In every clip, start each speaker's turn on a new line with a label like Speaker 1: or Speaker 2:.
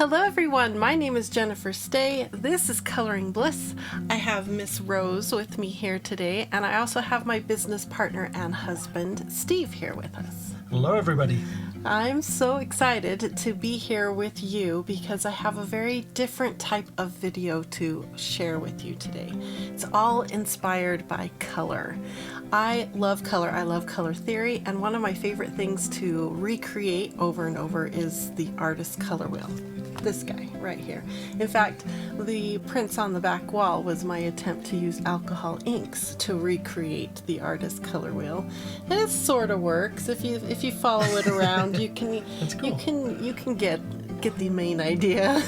Speaker 1: Hello everyone, my name is Jennifer Stay. This is Coloring Bliss. I have Miss Rose with me here today, and I also have my business partner and husband, Steve, here with us.
Speaker 2: Hello everybody.
Speaker 1: I'm so excited to be here with you because I have a very different type of video to share with you today. It's all inspired by color. I love color. I love color theory, and one of my favorite things to recreate over and over is the artist's color wheel. This guy right here. In fact, the prints on the back wall was my attempt to use alcohol inks to recreate the artist's color wheel. And it sort of works. If you follow it around, you can get the main idea.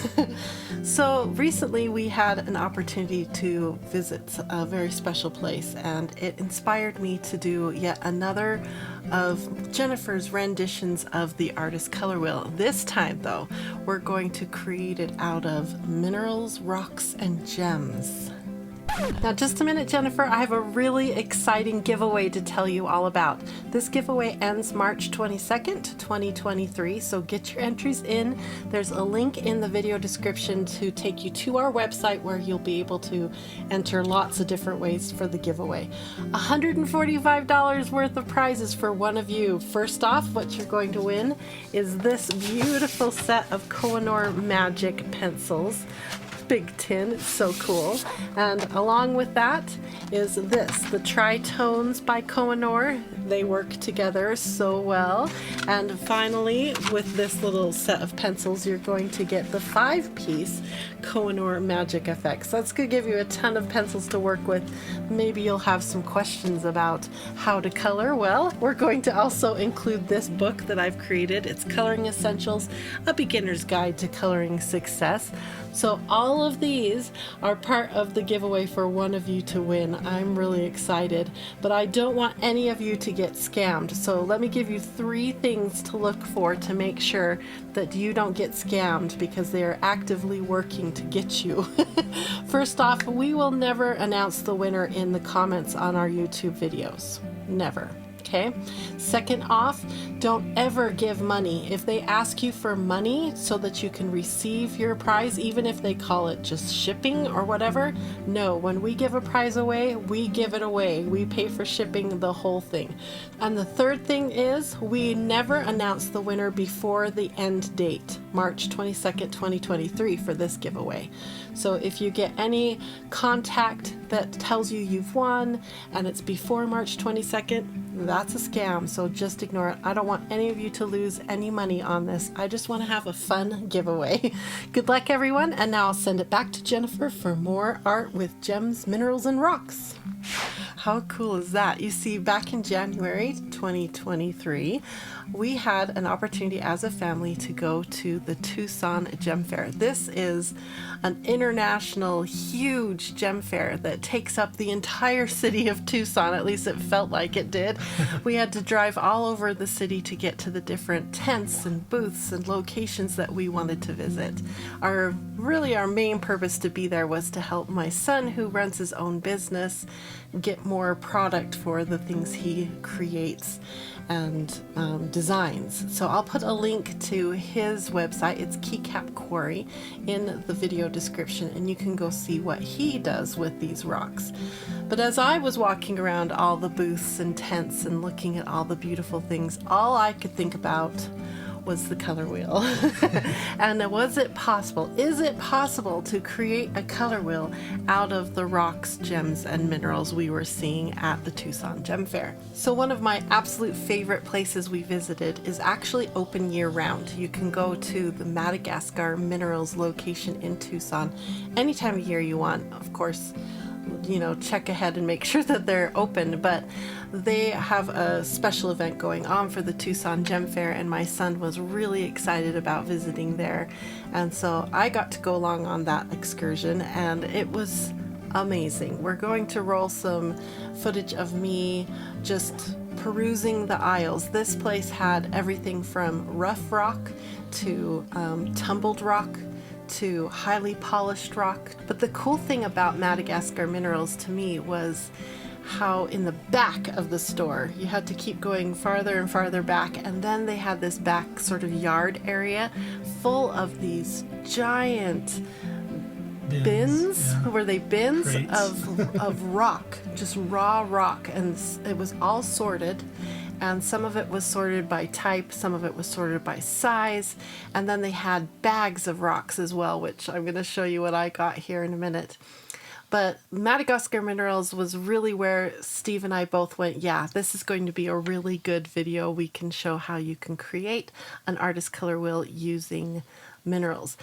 Speaker 1: So recently we had an opportunity to visit a very special place, and it inspired me to do yet another of Jennifer's renditions of the artist's color wheel. This time though, we're going to create it out of minerals, rocks, and gems. Now just a minute, Jennifer, I have a really exciting giveaway to tell you all about. This giveaway ends March 22nd, 2023, so get your entries in. There's a link in the video description to take you to our website where you'll be able to enter lots of different ways for the giveaway. $145 worth of prizes for one of you. First off, what you're going to win is this beautiful set of Kohinoor Magic pencils. Big tin, it's so cool. And along with that is this, the Tritones by Kohinoor. They work together so well. And finally, with this little set of pencils, you're going to get the 5-piece Kohinoor Magic Effects. That's going to give you a ton of pencils to work with. Maybe you'll have some questions about how to color. Well, we're going to also include this book that I've created. It's Coloring Essentials, a beginner's guide to coloring success. So all of these are part of the giveaway for one of you to win. I'm really excited, but I don't want any of you to get scammed. So let me give you 3 things to look for to make sure that you don't get scammed, because they are actively working to get you. First off, we will never announce the winner in the comments on our YouTube videos. Never. Okay. Second off, don't ever give money. If they ask you for money so that you can receive your prize, even if they call it just shipping or whatever, no, when we give a prize away, we give it away. We pay for shipping the whole thing. And the third thing is, we never announce the winner before the end date, March 22nd, 2023 for this giveaway. So if you get any contact that tells you you've won and it's before March 22nd, that's a scam, so just ignore it. I don't want any of you to lose any money on this. I just want to have a fun giveaway. Good luck, everyone, and now I'll send it back to Jennifer for more art with gems, minerals, and rocks. How cool is that? You see, back in January 2023, we had an opportunity as a family to go to the Tucson Gem Fair. This is an international, huge gem fair that takes up the entire city of Tucson. At least it felt like it did. We had to drive all over the city to get to the different tents and booths and locations that we wanted to visit. Our main purpose to be there was to help my son, who runs his own business, get more product for the things he creates and designs. So I'll put a link to his website, it's Keycap Quarry, in the video description, and you can go see what he does with these rocks. But as I was walking around all the booths and tents and looking at all the beautiful things, all I could think about was the color wheel. And is it possible to create a color wheel out of the rocks, gems, and minerals we were seeing at the Tucson Gem Fair? So one of my absolute favorite places we visited is actually open year-round. You can go to the Madagascar Minerals location in Tucson any time of year you want. Of course, check ahead and make sure that they're open, but they have a special event going on for the Tucson Gem Fair, and my son was really excited about visiting there, and so I got to go along on that excursion, and it was amazing. We're going to roll some footage of me just perusing the aisles. This place had everything from rough rock to tumbled rock to highly polished rock. But the cool thing about Madagascar Minerals to me was how in the back of the store you had to keep going farther and farther back, and then they had this back sort of yard area full of these giant bins.
Speaker 2: Yeah.
Speaker 1: Were they bins
Speaker 2: Crates.
Speaker 1: of rock, just raw rock, and it was all sorted, and some of it was sorted by type, some of it was sorted by size, and then they had bags of rocks as well, which I'm going to show you what I got here in a minute. But Madagascar Minerals was really where Steve and I both went, yeah, this is going to be a really good video. We can show how you can create an artist color wheel using minerals.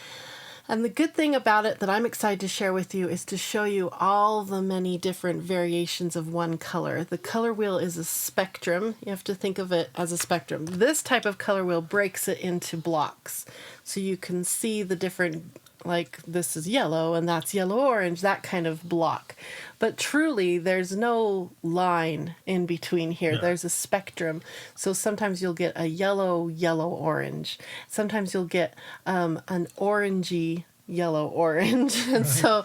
Speaker 1: And the good thing about it that I'm excited to share with you is to show you all the many different variations of one color. The color wheel is a spectrum. You have to think of it as a spectrum. This type of color wheel breaks it into blocks. So you can see the different, like this is yellow and that's yellow orange, that kind of block. But truly there's no line in between here.
Speaker 2: Yeah.
Speaker 1: There's a spectrum. So sometimes you'll get a yellow orange. Sometimes you'll get an orangey yellow orange. And so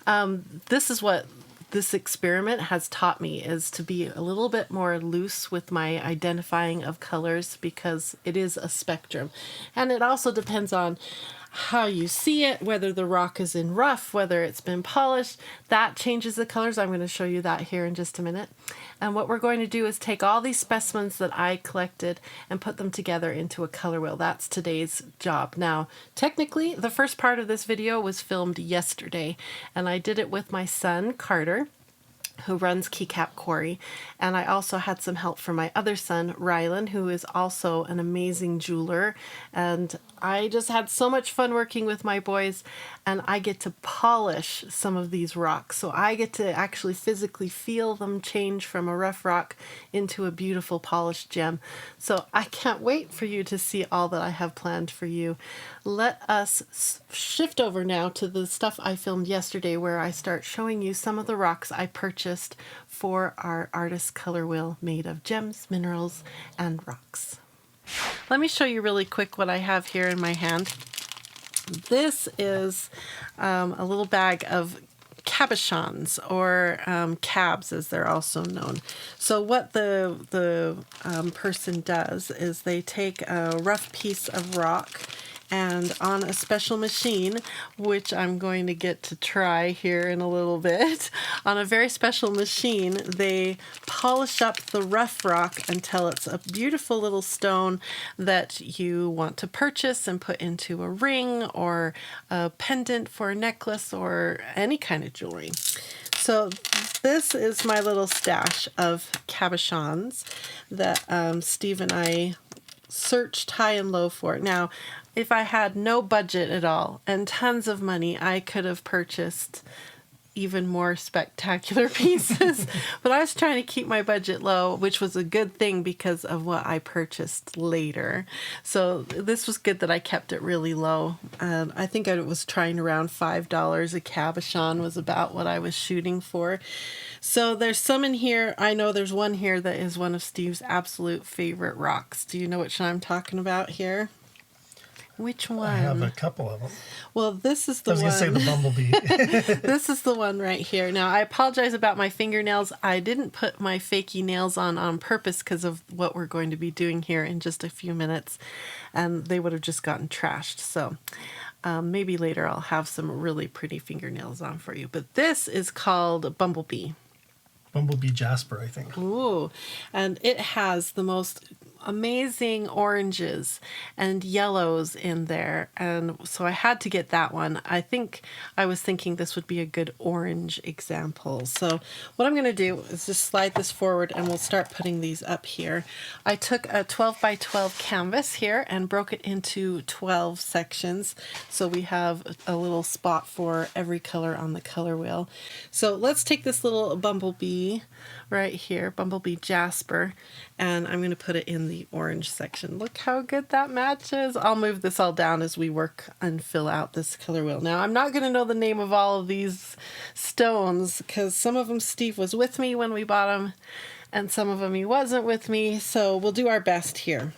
Speaker 1: this is what this experiment has taught me, is to be a little bit more loose with my identifying of colors, because it is a spectrum. And it also depends on how you see it, whether the rock is in rough, whether it's been polished. That changes the colors. I'm going to show you that here in just a minute. And what we're going to do is take all these specimens that I collected and put them together into a color wheel. That's today's job. Now, technically, the first part of this video was filmed yesterday, and I did it with my son, Carter, who runs Keycap Quarry, and I also had some help from my other son, Rylan, who is also an amazing jeweler, and I just had so much fun working with my boys, and I get to polish some of these rocks, so I get to actually physically feel them change from a rough rock into a beautiful polished gem. So I can't wait for you to see all that I have planned for you. Let us shift over now to the stuff I filmed yesterday, where I start showing you some of the rocks I purchased for our artist color wheel made of gems, minerals, and rocks. Let me show you really quick what I have here in my hand. This is a little bag of cabochons, or cabs as they're also known. So what the person does is they take a rough piece of rock, and on a special machine, which I'm going to get to try here in a little bit, on a very special machine, they polish up the rough rock until it's a beautiful little stone that you want to purchase and put into a ring or a pendant for a necklace or any kind of jewelry. So this is my little stash of cabochons that Steve and I searched high and low for. Now, if I had no budget at all and tons of money, I could have purchased even more spectacular pieces. But I was trying to keep my budget low, which was a good thing because of what I purchased later. So this was good that I kept it really low. I think I was trying around $5 a cabochon was about what I was shooting for. So there's some in here. I know there's one here that is one of Steve's absolute favorite rocks. Do you know which one I'm talking about here? Which one?
Speaker 2: I have a couple of them.
Speaker 1: Well, this is the one.
Speaker 2: I was going to say the bumblebee.
Speaker 1: This is the one right here. Now, I apologize about my fingernails. I didn't put my fakey nails on purpose because of what we're going to be doing here in just a few minutes, and they would have just gotten trashed. So maybe later I'll have some really pretty fingernails on for you. But this is called Bumblebee.
Speaker 2: Bumblebee Jasper, I think.
Speaker 1: Ooh, and it has the most amazing oranges and yellows in there, and so I had to get that one. I think I was thinking this would be a good orange example. So what I'm going to do is just slide this forward and we'll start putting these up here. I took a 12 by 12 canvas here and broke it into 12 sections, so we have a little spot for every color on the color wheel. So let's take this little bumblebee right here, Bumblebee Jasper, and I'm going to put it in the orange section. Look how good that matches. I'll move this all down as we work and fill out this color wheel. Now, I'm not going to know the name of all of these stones because some of them Steve was with me when we bought them and some of them he wasn't with me, so we'll do our best here.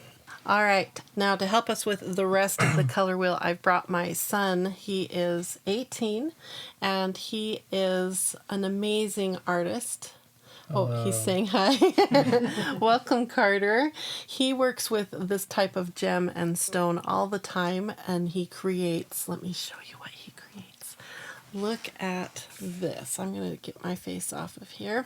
Speaker 1: All right, now to help us with the rest of the color wheel, I've brought my son. He is 18 and he is an amazing artist. Oh, he's saying hi. Welcome, Carter. He works with this type of gem and stone all the time, and he creates, let me show you what he creates. Look at this. I'm going to get my face off of here.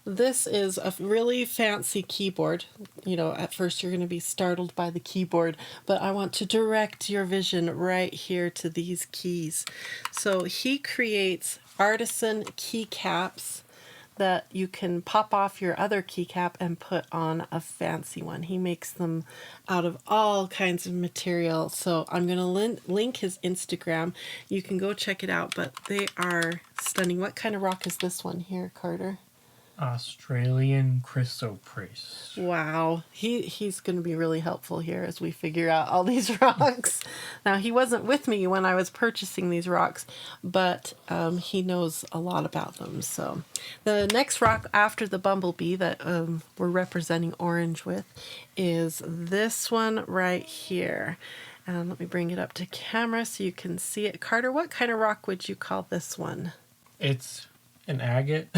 Speaker 1: This is a really fancy keyboard. You know, at first you're going to be startled by the keyboard, but I want to direct your vision right here to these keys. So he creates artisan keycaps that you can pop off your other keycap and put on a fancy one. He makes them out of all kinds of material. So I'm going to link his Instagram. You can go check it out, but they are stunning. What kind of rock is this one here, Carter?
Speaker 3: Australian chrysoprase.
Speaker 1: Wow. He's going to be really helpful here as we figure out all these rocks. Now, he wasn't with me when I was purchasing these rocks, but he knows a lot about them. So the next rock after the bumblebee that we're representing orange with is this one right here. And let me bring it up to camera so you can see it. Carter, what kind of rock would you call this one?
Speaker 3: It's an agate.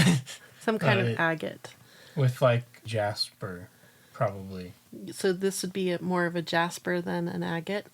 Speaker 1: Some kind of agate.
Speaker 3: With like jasper, probably.
Speaker 1: So this would be more of a jasper than an agate.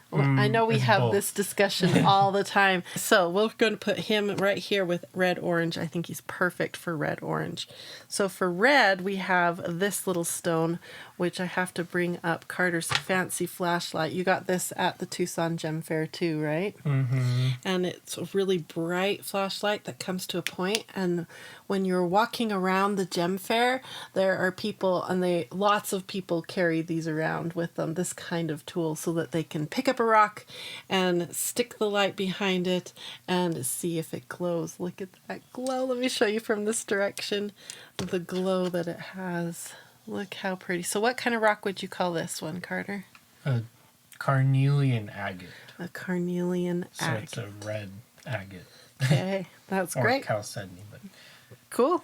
Speaker 1: Well, I know we have
Speaker 3: both.
Speaker 1: this discussion all the time. So we're going to put him right here with red orange. I think he's perfect for red orange. So for red, we have this little stone, which I have to bring up Carter's fancy flashlight. You got this at the Tucson Gem Fair too, right?
Speaker 3: Mm-hmm.
Speaker 1: And it's a really bright flashlight that comes to a point. And when you're walking around the gem fair, there are people, and lots of people carry these around with them, this kind of tool, so that they can pick up a rock and stick the light behind it and see if it glows. Look at that glow. Let me show you from this direction the glow that it has. Look how pretty. So what kind of rock would you call this one, Carter?
Speaker 3: A carnelian agate.
Speaker 1: A carnelian
Speaker 3: So
Speaker 1: agate.
Speaker 3: it's a red agate.
Speaker 1: Okay, that's
Speaker 3: Or
Speaker 1: great.
Speaker 3: chalcedony, but
Speaker 1: Cool.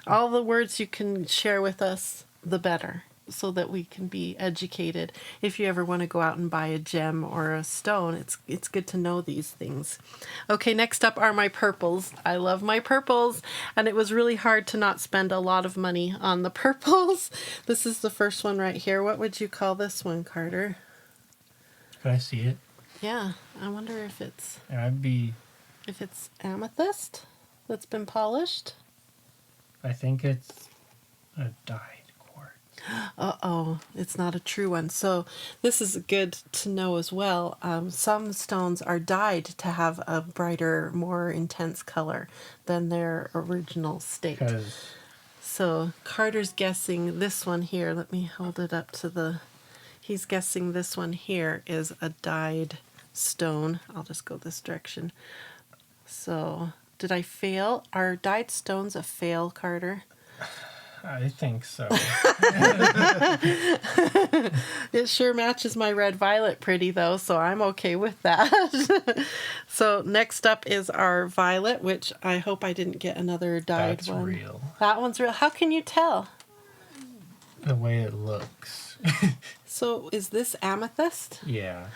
Speaker 1: All the words you can share with us, the better, so that we can be educated. If you ever want to go out and buy a gem or a stone, it's good to know these things. Okay, next up are my purples. I love my purples, and it was really hard to not spend a lot of money on the purples. This is the first one right here. What would you call this one, Carter?
Speaker 3: can I see it?
Speaker 1: Yeah, I wonder if it's amethyst that's been polished.
Speaker 3: I think it's a dyed quartz.
Speaker 1: Uh-oh, it's not a true one. So this is good to know as well. Some stones are dyed to have a brighter, more intense color than their original state.
Speaker 3: Because
Speaker 1: So Carter's guessing this one here. Let me hold it up to he's guessing this one here is a dyed stone. I'll just go this direction. So did I fail? Are dyed stones a fail, Carter?
Speaker 3: I think so.
Speaker 1: It sure matches my red violet pretty though, so I'm okay with that. So next up is our violet, which I hope I didn't get another dyed
Speaker 3: That's
Speaker 1: one.
Speaker 3: real.
Speaker 1: That one's real. How can you tell?
Speaker 3: The way it looks.
Speaker 1: So is this amethyst?
Speaker 3: Yeah.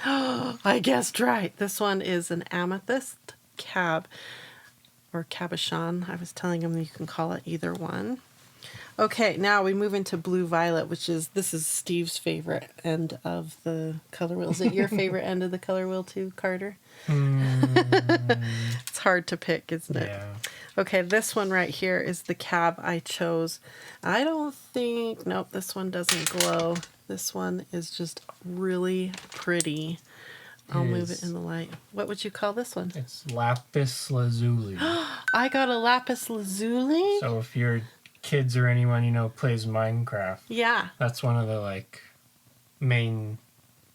Speaker 1: I guessed right. This one is an amethyst cab or cabochon. I was telling him you can call it either one. Okay, now we move into blue violet, this is Steve's favorite end of the color wheel. Is it your favorite end of the color wheel too, Carter? It's hard to pick, isn't it?
Speaker 3: Yeah.
Speaker 1: Okay, this one right here is the cab I chose. Nope, this one doesn't glow. This one is just really pretty. I'll move it in the light. What would you call this one?
Speaker 3: It's lapis lazuli.
Speaker 1: I got a lapis lazuli?
Speaker 3: So if your kids or anyone you know plays Minecraft,
Speaker 1: Yeah.
Speaker 3: that's one of the main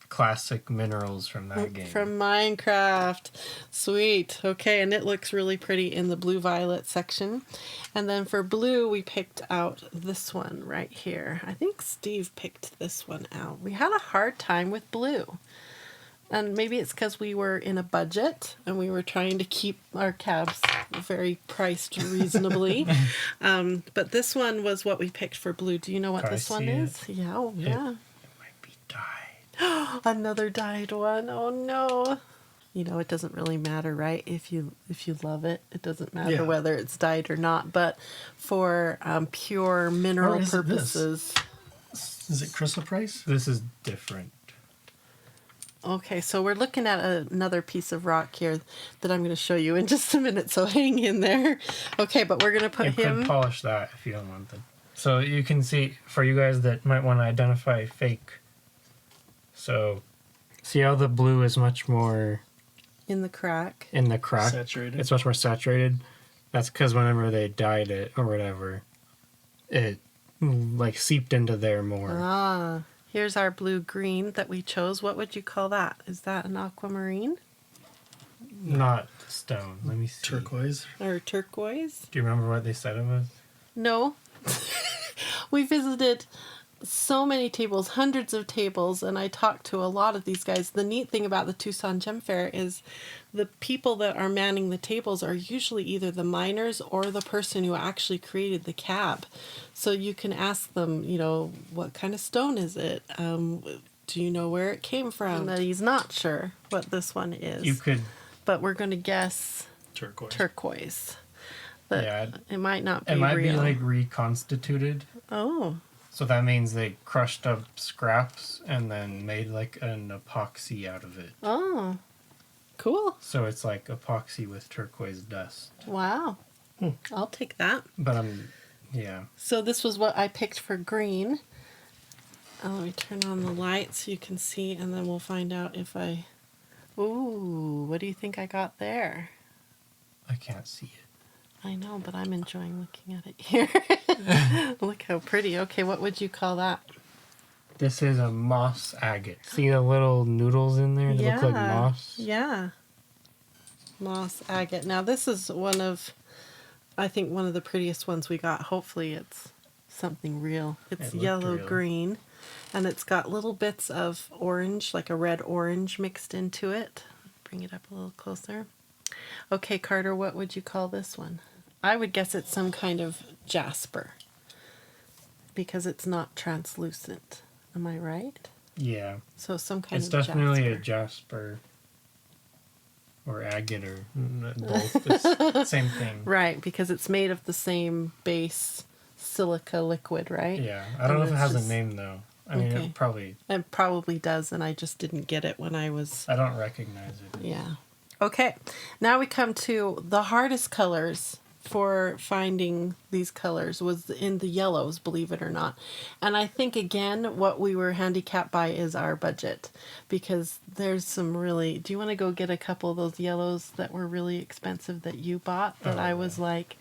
Speaker 3: classic minerals from that game.
Speaker 1: From Minecraft. Sweet. Okay, and it looks really pretty in the blue violet section. And then for blue, we picked out this one right here. I think Steve picked this one out. We had a hard time with blue. And maybe it's because we were in a budget and we were trying to keep our cabs very priced reasonably. But this one was what we picked for blue. Do you know what
Speaker 3: Can I
Speaker 1: this one
Speaker 3: see it?
Speaker 1: is? Yeah, oh, yeah.
Speaker 3: It might be dyed.
Speaker 1: Another dyed one. Oh no. you know, it doesn't really matter, right? If you love it, it doesn't matter
Speaker 2: Yeah.
Speaker 1: whether it's dyed or not. But for pure mineral
Speaker 2: Or is it this?
Speaker 1: purposes.
Speaker 2: Is it chrysoprase?
Speaker 3: This is different.
Speaker 1: Okay, so we're looking at another piece of rock here that I'm going to show you in just a minute, so hang in there. Okay, but we're going to put
Speaker 3: You
Speaker 1: him...
Speaker 3: could polish that if you don't want them. So you can see, for you guys that might want to identify fake, so see how the blue is much more
Speaker 1: in the crack.
Speaker 3: in the crack?
Speaker 2: Saturated.
Speaker 3: It's much more saturated. That's because whenever they dyed it or whatever, it like seeped into there more.
Speaker 1: Ah, here's our blue-green that we chose. What would you call that? Is that an aquamarine?
Speaker 3: Not stone. Let me see.
Speaker 2: Turquoise.
Speaker 1: Or turquoise?
Speaker 3: Do you remember what they said it was?
Speaker 1: No. We visited so many tables, hundreds of tables, and I talked to a lot of these guys. The neat thing about the Tucson Gem Fair is the people that are manning the tables are usually either the miners or the person who actually created the cab. So you can ask them, you know, what kind of stone is it? Do you know where it came from? And he's not sure what this one is.
Speaker 3: You could.
Speaker 1: But we're going to guess
Speaker 2: Turquoise.
Speaker 1: turquoise. But
Speaker 3: Yeah.
Speaker 1: it might not be
Speaker 3: It might
Speaker 1: real.
Speaker 3: be like reconstituted.
Speaker 1: Oh.
Speaker 3: So that means they crushed up scraps and then made like an epoxy out of it.
Speaker 1: Oh. Cool.
Speaker 3: So it's like epoxy with turquoise dust.
Speaker 1: Wow. I'll take that.
Speaker 3: But yeah.
Speaker 1: So this was what I picked for green. Let me turn on the light so you can see, and then we'll find out if I... Ooh, what do you think I got there?
Speaker 3: I can't see it.
Speaker 1: I know, but I'm enjoying looking at it here. Look how pretty. Okay, what would you call that?
Speaker 3: This is a moss agate. See the little noodles in there? They look like moss.
Speaker 1: Yeah. Moss agate. Now this is one of the prettiest ones we got. Hopefully it's something real. It's
Speaker 3: It looked
Speaker 1: yellow-green, and it's got little bits of orange, like a red-orange mixed into it. Bring it up a little closer. Okay, Carter, what would you call this one? I would guess it's some kind of jasper, because it's not translucent. Am I right?
Speaker 3: Yeah.
Speaker 1: So some kind
Speaker 3: It's
Speaker 1: of
Speaker 3: definitely
Speaker 1: jasper.
Speaker 3: a jasper. Or agate or both. It's same thing.
Speaker 1: Right, because it's made of the same base silica liquid, right?
Speaker 3: Yeah. I don't know if it
Speaker 1: it's
Speaker 3: has
Speaker 1: just-
Speaker 3: a name though. I mean,
Speaker 1: Okay.
Speaker 3: it probably.
Speaker 1: It probably does, and I just didn't get it when I was...
Speaker 3: I don't recognize it.
Speaker 1: Yeah. Okay, now we come to the hardest colors for finding these colors was in the yellows, believe it or not. And I think, again, what we were handicapped by is our budget, because there's some really... Do you want to go get a couple of those yellows that were really expensive that you bought that I was like,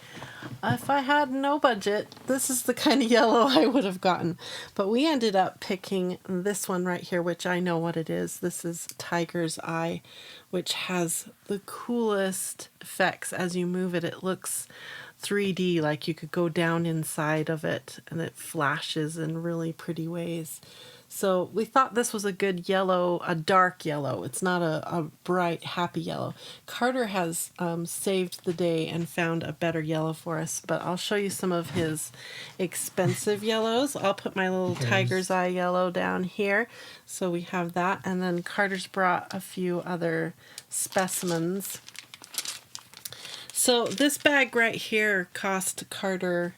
Speaker 1: if I had no budget, this is the kind of yellow I would have gotten. But we ended up picking this one right here, which I know what it is. This is Tiger's Eye, which has the coolest effects as you move it. It looks 3D, like you could go down inside of it, and it flashes in really pretty ways. So we thought this was a good yellow, a dark yellow. It's not a bright, happy yellow. Carter has saved the day and found a better yellow for us, but I'll show you some of his expensive yellows. I'll put my little Tiger's Eye yellow down here. So we have that, and then Carter's brought a few other specimens. So this bag right here cost Carter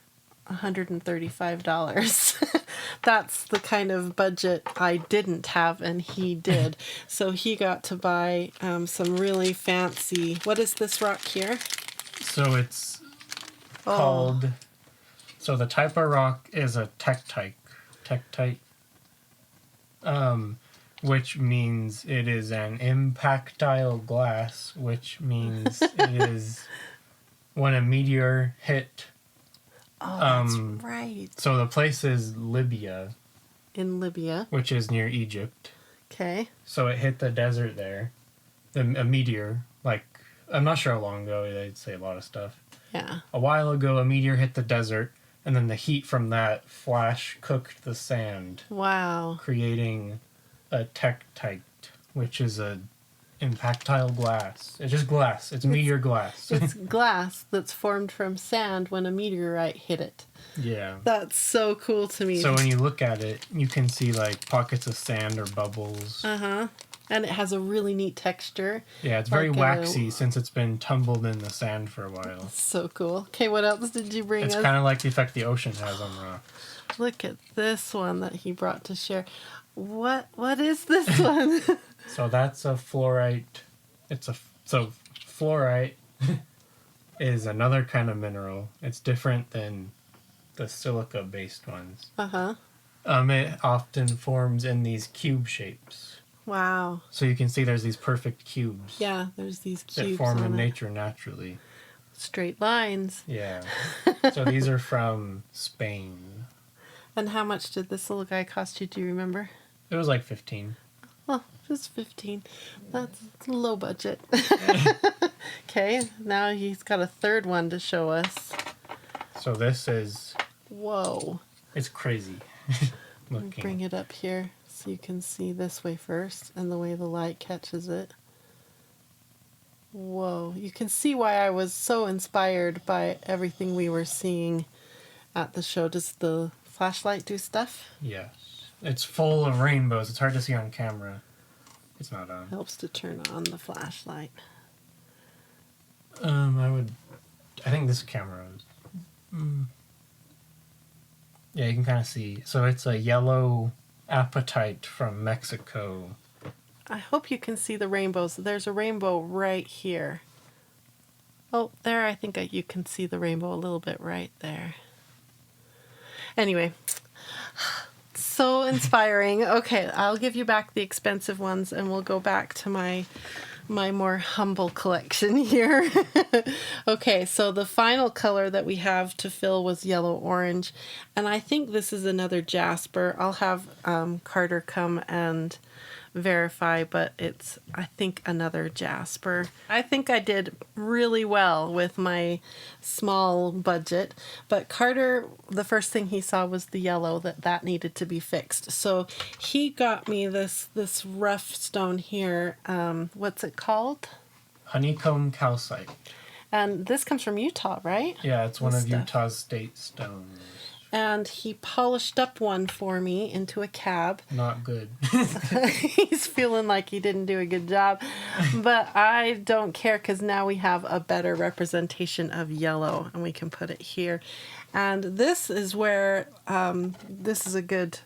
Speaker 1: $135. That's the kind of budget I didn't have, and he did. So he got to buy some really fancy... What is this rock here?
Speaker 3: So it's called... So the type of rock is a tektite. Which means it is an impactile glass, which means it is when a meteor hit...
Speaker 1: Oh, that's right.
Speaker 3: So the place is Libya,
Speaker 1: In Libya.
Speaker 3: which is near Egypt.
Speaker 1: Okay.
Speaker 3: So it hit the desert there. A meteor, like, I'm not sure how long ago, they'd say a lot of stuff.
Speaker 1: Yeah.
Speaker 3: A while ago, a meteor hit the desert, and then the heat from that flash cooked the sand,
Speaker 1: Wow.
Speaker 3: creating a tektite, which is a impactile glass. It's just glass. It's meteor glass.
Speaker 1: It's glass that's formed from sand when a meteorite hit it.
Speaker 3: Yeah.
Speaker 1: That's so cool to me.
Speaker 3: So when you look at it, you can see like pockets of sand or bubbles.
Speaker 1: Uh-huh. And it has a really neat texture.
Speaker 3: Yeah, it's very
Speaker 1: Like
Speaker 3: waxy since it's been tumbled in the sand for a while.
Speaker 1: So cool. Okay, what else did you bring
Speaker 3: It's
Speaker 1: us?
Speaker 3: kind of like the effect the ocean has on rocks.
Speaker 1: Look at this one that he brought to share. What is this one?
Speaker 3: So that's a fluorite. So fluorite is another kind of mineral. It's different than the silica-based ones.
Speaker 1: Uh-huh.
Speaker 3: It often forms in these cube shapes.
Speaker 1: Wow.
Speaker 3: So you can see there's these perfect cubes
Speaker 1: Yeah, there's these cubes
Speaker 3: that form
Speaker 1: on
Speaker 3: in
Speaker 1: it.
Speaker 3: nature naturally.
Speaker 1: Straight lines.
Speaker 3: Yeah. So these are from Spain.
Speaker 1: And how much did this little guy cost you? Do you remember?
Speaker 3: It was like 15.
Speaker 1: Oh, just 15. That's low budget. Okay, now he's got a third one to show us.
Speaker 3: So this is,
Speaker 1: Whoa.
Speaker 3: it's crazy
Speaker 1: Let me bring
Speaker 3: looking.
Speaker 1: it up here so you can see this way first and the way the light catches it. Whoa. You can see why I was so inspired by everything we were seeing at the show. Does the flashlight do stuff?
Speaker 3: Yes. It's full of rainbows. It's hard to see on camera. It's not on.
Speaker 1: Helps to turn on the flashlight.
Speaker 3: I think this camera is. Yeah, you can kind of see. So it's a yellow apatite from Mexico.
Speaker 1: I hope you can see the rainbows. There's a rainbow right here. Oh, there, I think you can see the rainbow a little bit right there. Anyway, so inspiring. Okay, I'll give you back the expensive ones and we'll go back to my more humble collection here. Okay, so the final color that we have to fill was yellow orange, and I think this is another jasper. I'll have Carter come and verify, but it's, I think, another jasper. I think I did really well with my small budget, but Carter, the first thing he saw was the yellow, that needed to be fixed. So he got me this rough stone here. What's it called?
Speaker 3: Honeycomb calcite.
Speaker 1: And this comes from Utah, right?
Speaker 3: Yeah, it's one
Speaker 1: This
Speaker 3: of
Speaker 1: stuff.
Speaker 3: Utah's state stones.
Speaker 1: And he polished up one for me into a cab.
Speaker 3: Not good.
Speaker 1: He's feeling like he didn't do a good job, but I don't care because now we have a better representation of yellow and we can put it here. And this is where this is a good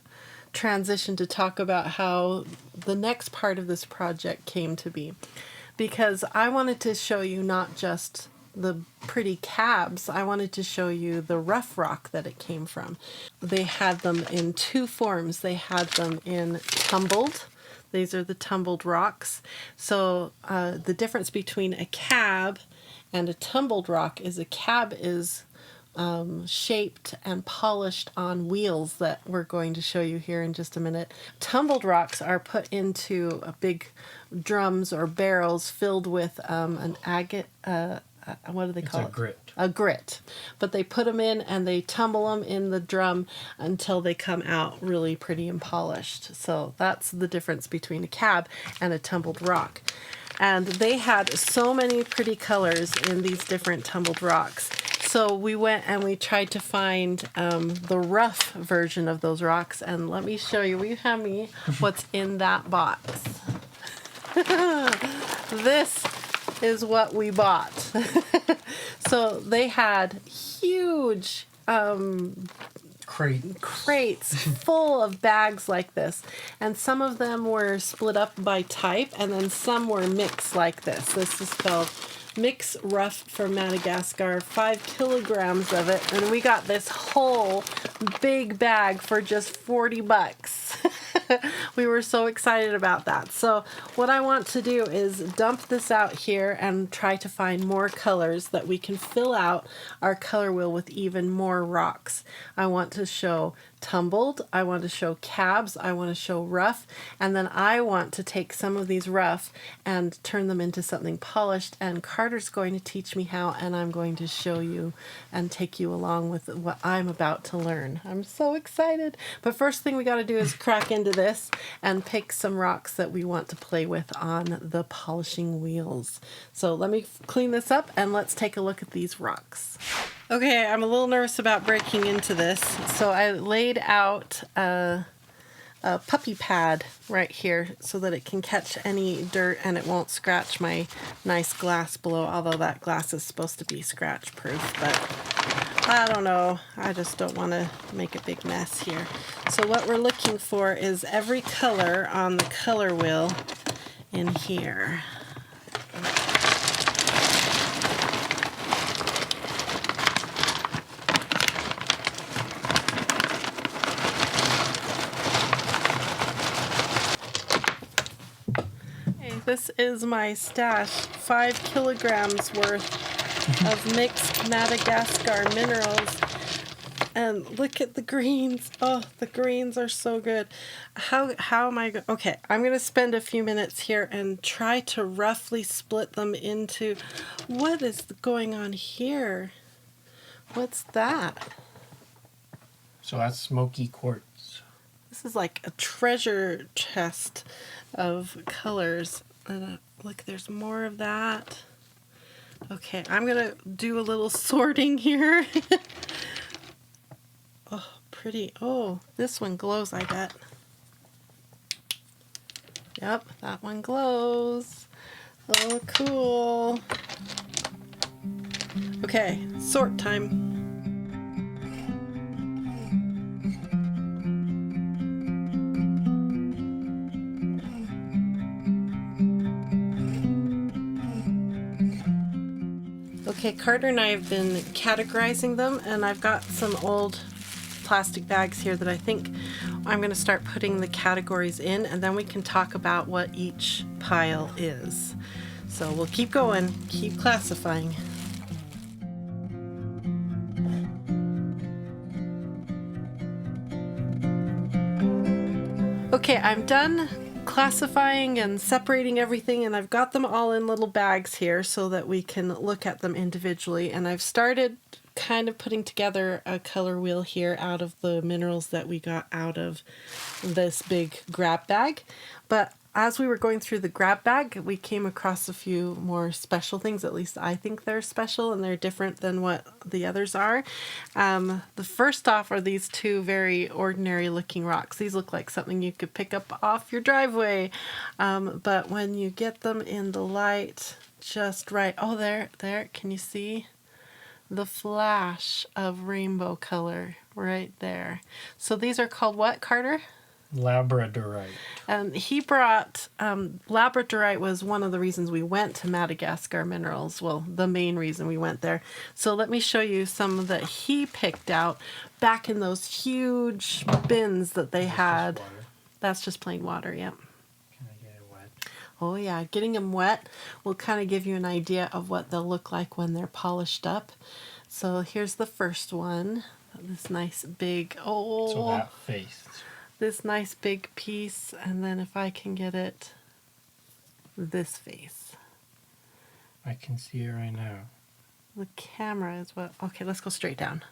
Speaker 1: transition to talk about how the next part of this project came to be, because I wanted to show you not just the pretty cabs, I wanted to show you the rough rock that it came from. They had them in two forms. They had them in tumbled. These are the tumbled rocks. So the difference between a cab and a tumbled rock is a cab is shaped and polished on wheels that we're going to show you here in just a minute. Tumbled rocks are put into big drums or barrels filled with an agate, what do they call it?
Speaker 3: It's a grit.
Speaker 1: A grit. But they put them in and they tumble them in the drum until they come out really pretty and polished. So that's the difference between a cab and a tumbled rock. And they had so many pretty colors in these different tumbled rocks. So we went and we tried to find the rough version of those rocks. And let me show you. Will you have me what's in that box? This is what we bought. So they had huge crates full of bags like this, and some of them were split up by type, and then some were mixed like this. This is spelled Mix Rough from Madagascar, 5 kilograms of it, and we got this whole big bag for just $40. We were so excited about that. So what I want to do is dump this out here and try to find more colors that we can fill out our color wheel with even more rocks. I want to show tumbled, I want to show cabs, I want to show rough, and then I want to take some of these rough and turn them into something polished, and Carter's going to teach me how, and I'm going to show you and take you along with what I'm about to learn. I'm so excited. But first thing we got to do is crack into this and pick some rocks that we want to play with on the polishing wheels. So let me clean this up and let's take a look at these rocks. Okay, I'm a little nervous about breaking into this, so I laid out a a puppy pad right here so that it can catch any dirt and it won't scratch my nice glass below, although that glass is supposed to be scratch proof, but I don't know. I just don't want to make a big mess here. So what we're looking for is every color on the color wheel in here. This is my stash, 5 kilograms worth of mixed Madagascar minerals. And look at the greens. Oh, the greens are so good. How am I okay, I'm going to spend a few minutes here and try to roughly split them into, what is going on here? What's that?
Speaker 3: So that's smoky quartz.
Speaker 1: This is like a treasure chest of colors. Look, there's more of that. Okay, I'm gonna do a little sorting here. Oh, pretty. Oh, this one glows, I bet. Yep, that one glows. Oh, cool. Okay, sort time. Okay, Carter and I have been categorizing them, and I've got some old plastic bags here that I think I'm going to start putting the categories in, and then we can talk about what each pile is. So we'll keep going, keep classifying. Okay, I'm done classifying and separating everything, and I've got them all in little bags here so that we can look at them individually, and I've started kind of putting together a color wheel here out of the minerals that we got out of this big grab bag. But as we were going through the grab bag, we came across a few more special things. At least I think they're special and they're different than what the others are. The first off are these two very ordinary looking rocks. These look like something you could pick up off your driveway. But when you get them in the light just right, oh, there, can you see the flash of rainbow color right there? So these are called what, Carter?
Speaker 3: Labradorite.
Speaker 1: And he brought, labradorite was one of the reasons we went to Madagascar Minerals. Well, the main reason we went there. So let me show you some that he picked out back in those huge bins that they had. That's just plain water, yep.
Speaker 3: Can I get it wet?
Speaker 1: Oh yeah, getting them wet will kind of give you an idea of what they'll look like when they're polished up. So here's the first one. This nice big, oh.
Speaker 3: So that face.
Speaker 1: This nice big piece, and then if I can get it, this face.
Speaker 3: I can see it right now.
Speaker 1: The camera is what, okay, let's go straight down.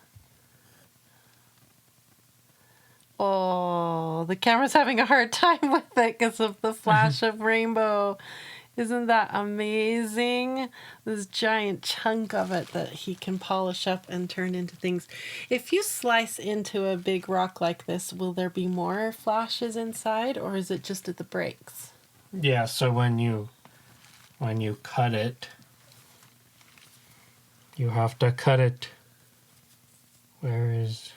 Speaker 1: Oh, the camera's having a hard time with it because of the flash of rainbow. Isn't that amazing? This giant chunk of it that he can polish up and turn into things. If you slice into a big rock like this, will there be more flashes inside, or is it just at the breaks?
Speaker 3: Yeah, so when you cut it, you have to cut it. Where is...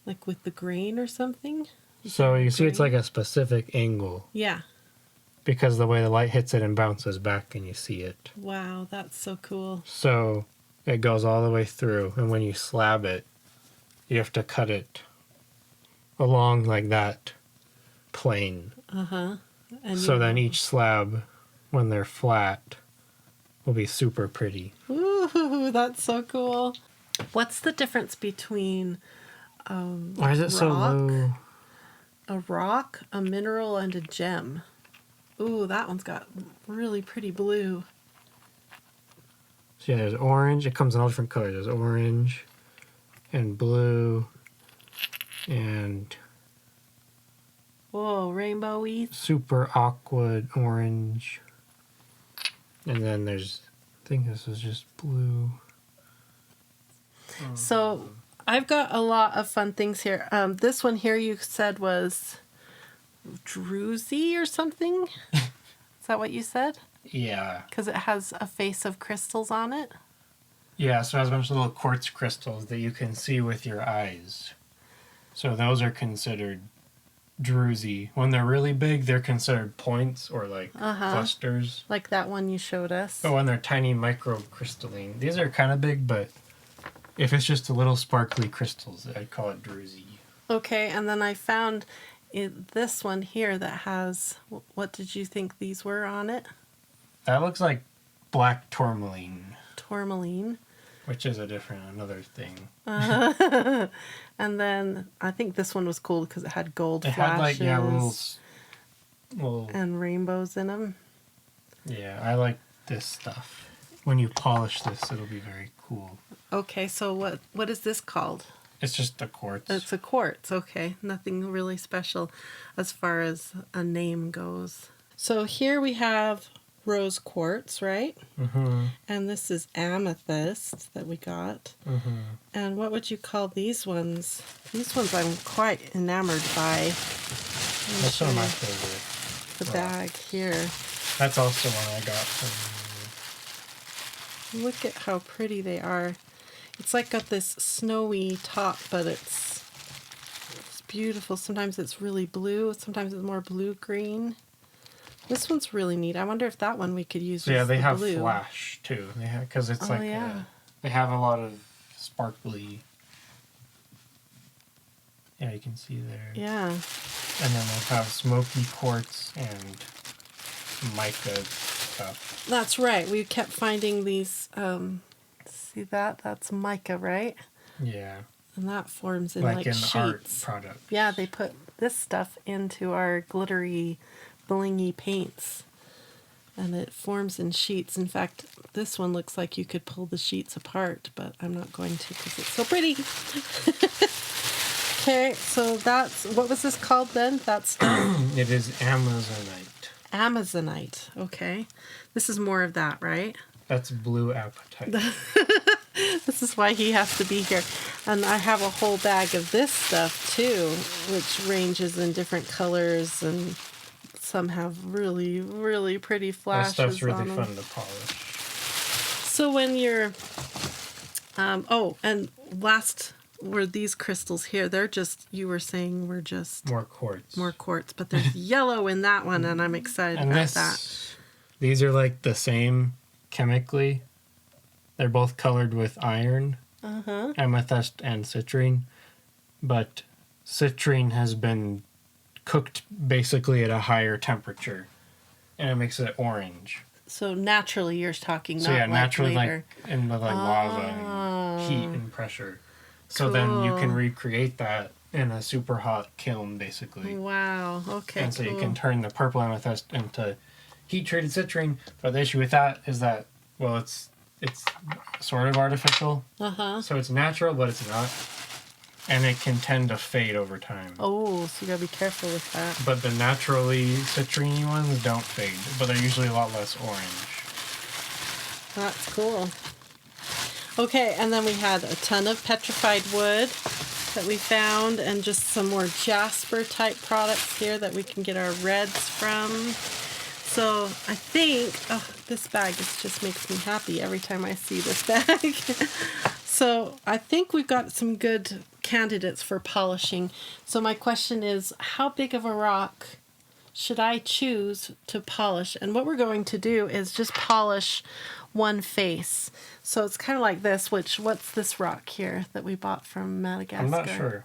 Speaker 1: Like with the grain or something?
Speaker 3: So you see it's like a specific angle.
Speaker 1: Yeah.
Speaker 3: Because the way the light hits it and bounces back and you see it.
Speaker 1: Wow, that's so cool.
Speaker 3: So it goes all the way through, and when you slab it, you have to cut it along like that plane.
Speaker 1: Uh-huh. And
Speaker 3: So then each slab, when they're flat, will be super pretty.
Speaker 1: Ooh, that's so cool. What's the difference between
Speaker 3: Why is it so
Speaker 1: rock,
Speaker 3: low?
Speaker 1: a rock, a mineral, and a gem? Ooh, that one's got really pretty blue.
Speaker 3: So yeah, there's orange. It comes in all different colors. There's orange and blue and
Speaker 1: Whoa, rainbowy.
Speaker 3: super aqua orange. And then there's, I think this is just blue.
Speaker 1: So I've got a lot of fun things here. This one here you said was druzy or something. Is that what you said?
Speaker 3: Yeah.
Speaker 1: Because it has a face of crystals on it.
Speaker 3: Yeah, so it has a bunch of little quartz crystals that you can see with your eyes. So those are considered druzy. When they're really big, they're considered points or like clusters.
Speaker 1: Like that one you showed us.
Speaker 3: But when they're tiny microcrystalline, these are kind of big, but if it's just a little sparkly crystals, I'd call it druzy.
Speaker 1: Okay, and then I found this one here that has, what did you think these were on it?
Speaker 3: That looks like black tourmaline.
Speaker 1: Tourmaline.
Speaker 3: Which is another thing.
Speaker 1: And then I think this one was cool because it had gold
Speaker 3: It
Speaker 1: flashes.
Speaker 3: had like, little...
Speaker 1: And rainbows in them.
Speaker 3: Yeah, I like this stuff. When you polish this, it'll be very cool.
Speaker 1: Okay, so what is this called?
Speaker 3: It's just a quartz.
Speaker 1: It's a quartz, okay. Nothing really special as far as a name goes. So here we have rose quartz, right?
Speaker 3: Mm-hmm.
Speaker 1: And this is amethyst that we got.
Speaker 3: Mm-hmm.
Speaker 1: And what would you call these ones? These ones I'm quite enamored by.
Speaker 3: That's one of my favorite.
Speaker 1: The bag here.
Speaker 3: That's also one I got from...
Speaker 1: Look at how pretty they are. It's like got this snowy top, but it's beautiful. Sometimes it's really blue. Sometimes it's more blue-green. This one's really neat. I wonder if that one we could use.
Speaker 3: So yeah, they have
Speaker 1: blue.
Speaker 3: flash too. They have, because it's
Speaker 1: Oh,
Speaker 3: like
Speaker 1: yeah.
Speaker 3: they have a lot of sparkly. Yeah, you can see there.
Speaker 1: Yeah.
Speaker 3: And then they have smoky quartz and mica stuff.
Speaker 1: That's right. We kept finding these. See that? That's mica, right?
Speaker 3: Yeah.
Speaker 1: And that forms in
Speaker 3: Like in
Speaker 1: sheets.
Speaker 3: art products.
Speaker 1: Yeah, they put this stuff into our glittery, blingy paints. And it forms in sheets. In fact, this one looks like you could pull the sheets apart, but I'm not going to because it's so pretty. Okay, so that's, what was this called then? That's
Speaker 3: It is Amazonite.
Speaker 1: Amazonite. Okay. This is more of that, right?
Speaker 3: That's blue apatite.
Speaker 1: This is why he has to be here. And I have a whole bag of this stuff too, which ranges in different colors, and some have really, really pretty
Speaker 3: That
Speaker 1: flashes
Speaker 3: stuff's really
Speaker 1: on them.
Speaker 3: fun to polish.
Speaker 1: So when you're, and last were these crystals here. They're just, you were saying were just
Speaker 3: More quartz.
Speaker 1: more quartz, but there's yellow in that one, and I'm excited
Speaker 3: And
Speaker 1: about that.
Speaker 3: these are like the same chemically. They're both colored with iron, amethyst and citrine, but citrine has been cooked basically at a higher temperature, and it makes it orange.
Speaker 1: So naturally, you're talking,
Speaker 3: So
Speaker 1: not
Speaker 3: yeah,
Speaker 1: like
Speaker 3: naturally,
Speaker 1: later.
Speaker 3: like in the lava and heat and pressure. So then you can
Speaker 1: Cool.
Speaker 3: recreate that in a super hot kiln, basically.
Speaker 1: Wow. Okay.
Speaker 3: And so
Speaker 1: cool.
Speaker 3: you can turn the purple amethyst into heat-treated citrine. But the issue with that is that, well, it's sort of artificial. So it's natural, but it's not. And it can tend to fade over time.
Speaker 1: Oh, so you gotta be careful with that.
Speaker 3: But the naturally citrine ones don't fade, but they're usually a lot less orange.
Speaker 1: That's cool. Okay, and then we had a ton of petrified wood that we found, and just some more jasper type products here that we can get our reds from. So I think, this bag just makes me happy every time I see this bag. So I think we've got some good candidates for polishing. So my question is, how big of a rock should I choose to polish? And what we're going to do is just polish one face. So it's kind of like this, what's this rock here that we bought from Madagascar?
Speaker 3: I'm not sure.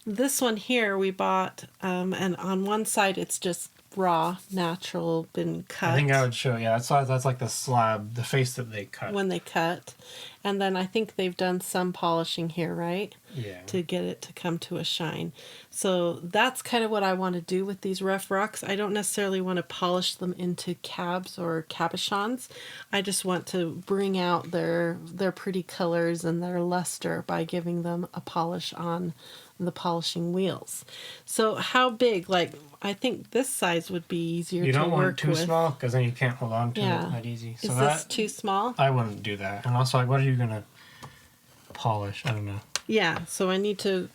Speaker 1: This one here we bought, and on one side it's just raw, natural, been cut.
Speaker 3: I think I would show, yeah, that's like the slab, the face that they cut.
Speaker 1: When they cut. And then I think they've done some polishing here, right?
Speaker 3: Yeah.
Speaker 1: To get it to come to a shine. So that's kind of what I want to do with these rough rocks. I don't necessarily want to polish them into cabs or cabochons. I just want to bring out their pretty colors and their luster by giving them a polish on the polishing wheels. So how big? Like, I think this size would be easier to work with.
Speaker 3: You don't want it too small, because then you can't hold on to
Speaker 1: Yeah.
Speaker 3: it that easy. So
Speaker 1: Is this too small?
Speaker 3: I wouldn't do that. And also, like, what are you gonna polish? I don't know.
Speaker 1: Yeah, so I need to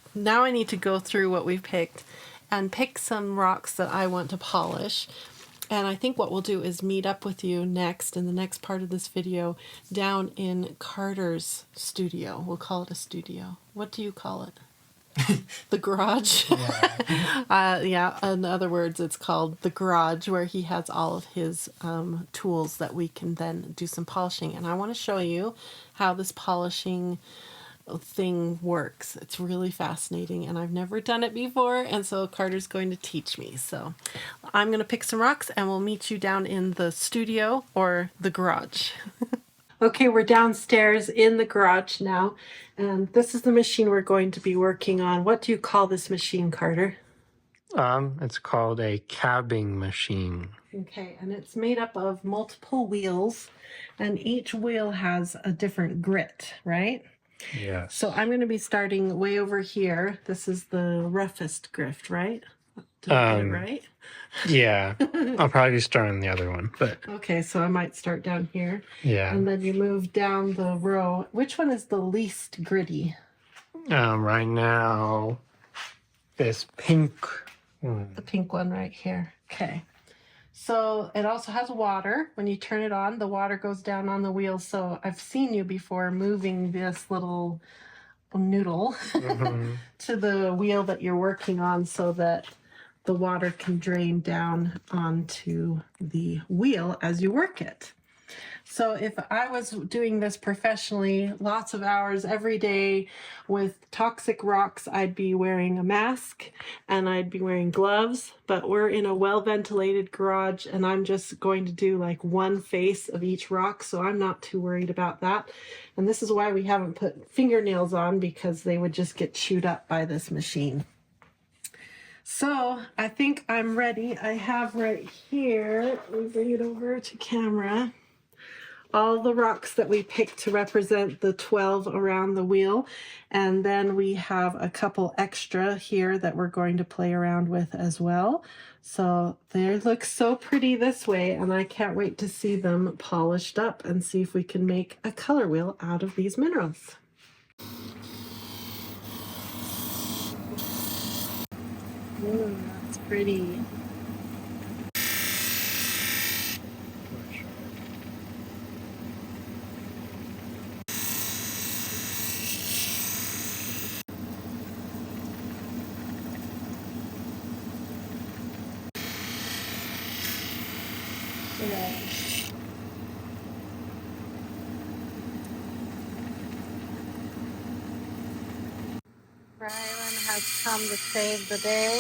Speaker 1: go through what we picked and pick some rocks that I want to polish. And I think what we'll do is meet up with you next, in the next part of this video, down in Carter's studio. We'll call it a studio. What do you call it? The garage? Yeah, in other words, it's called the garage, where he has all of his tools that we can then do some polishing. And I want to show you how this polishing thing works. It's really fascinating, and I've never done it before, and so Carter's going to teach me. So I'm going to pick some rocks, and we'll meet you down in the studio or the garage. Okay, we're downstairs in the garage now, and this is the machine we're going to be working on. What do you call this machine, Carter?
Speaker 3: It's called a cabbing machine.
Speaker 1: Okay, and it's made up of multiple wheels, and each wheel has a different grit, right?
Speaker 3: Yes.
Speaker 1: So I'm going to be starting way over here. This is the roughest grit, right? Did I get it right?
Speaker 3: Yeah. I'll probably be starting the other one, but
Speaker 1: Okay, so I might start down here.
Speaker 3: yeah.
Speaker 1: And then you move down the row. Which one is the least gritty?
Speaker 3: Right now, this pink one.
Speaker 1: The pink one right here. Okay. So it also has water. When you turn it on, the water goes down on the wheels. So I've seen you before moving this little noodle to the wheel that you're working on so that the water can drain down onto the wheel as you work it. So if I was doing this professionally, lots of hours every day with toxic rocks, I'd be wearing a mask and I'd be wearing gloves, but we're in a well-ventilated garage and I'm just going to do like one face of each rock, so I'm not too worried about that. And this is why we haven't put fingernails on, because they would just get chewed up by this machine. So I think I'm ready. I have right here, let me bring it over to camera, all the rocks that we picked to represent the 12 around the wheel. And then we have a couple extra here that we're going to play around with as well. So they look so pretty this way, and I can't wait to see them polished up and see if we can make a color wheel out of these minerals. Ooh, that's pretty. Rylan has come to save the day.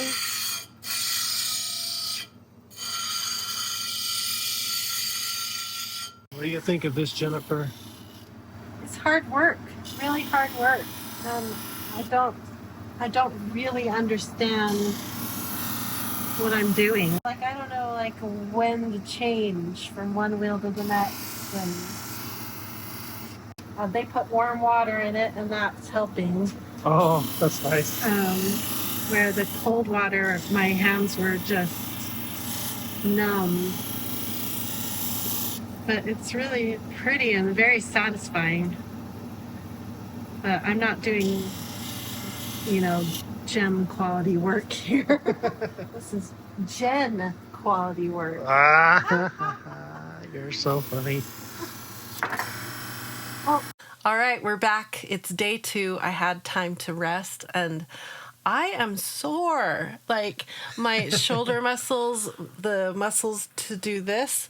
Speaker 2: What do you think of this, Jennifer?
Speaker 1: It's hard work, really hard work. I don't really understand what I'm doing. Like, I don't know, like, when to change from one wheel to the next. And they put warm water in it, and that's helping.
Speaker 2: Oh, that's nice.
Speaker 1: Where the cold water, my hands were just numb. But it's really pretty and very satisfying. But I'm not doing, gem quality work here. This is Jen quality work.
Speaker 2: You're so funny.
Speaker 1: All right, we're back. It's day 2. I had time to rest, and I am sore. Like, my shoulder muscles, the muscles to do this,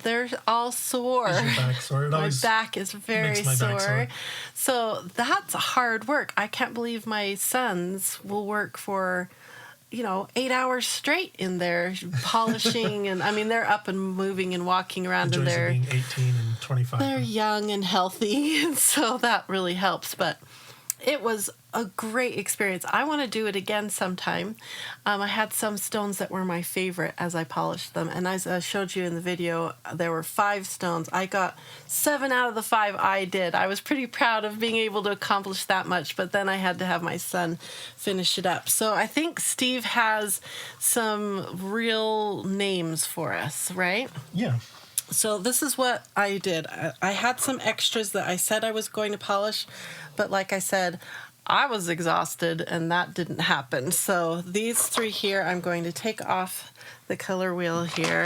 Speaker 1: they're all sore.
Speaker 2: Is your back sore?
Speaker 1: My back is very sore. So that's hard work. I can't believe my sons will work for 8 hours straight in there polishing, and I mean they're up and moving and walking around,
Speaker 2: the
Speaker 1: and
Speaker 2: joys of
Speaker 1: they're
Speaker 2: being 18 and 25.
Speaker 1: they're young and healthy, and so that really helps. But it was a great experience. I want to do it again sometime. I had some stones that were my favorite as I polished them, and as I showed you in the video, there were 5 stones. I got 7 out of the 5 I did. I was pretty proud of being able to accomplish that much, but then I had to have my son finish it up. So I think Steve has some real names for us, right?
Speaker 2: Yeah.
Speaker 1: So this is what I did. I had some extras that I said I was going to polish, but like I said, I was exhausted and that didn't happen. So these three here, I'm going to take off the color wheel here,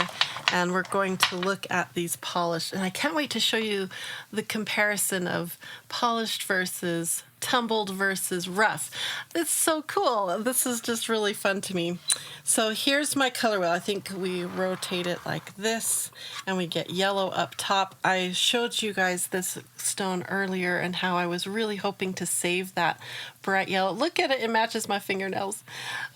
Speaker 1: and we're going to look at these polished. And I can't wait to show you the comparison of polished versus tumbled versus rough. It's so cool. This is just really fun to me. So here's my color wheel. I think we rotate it like this and we get yellow up top. I showed you guys this stone earlier and how I was really hoping to save that bright yellow. Look at it, it matches my fingernails.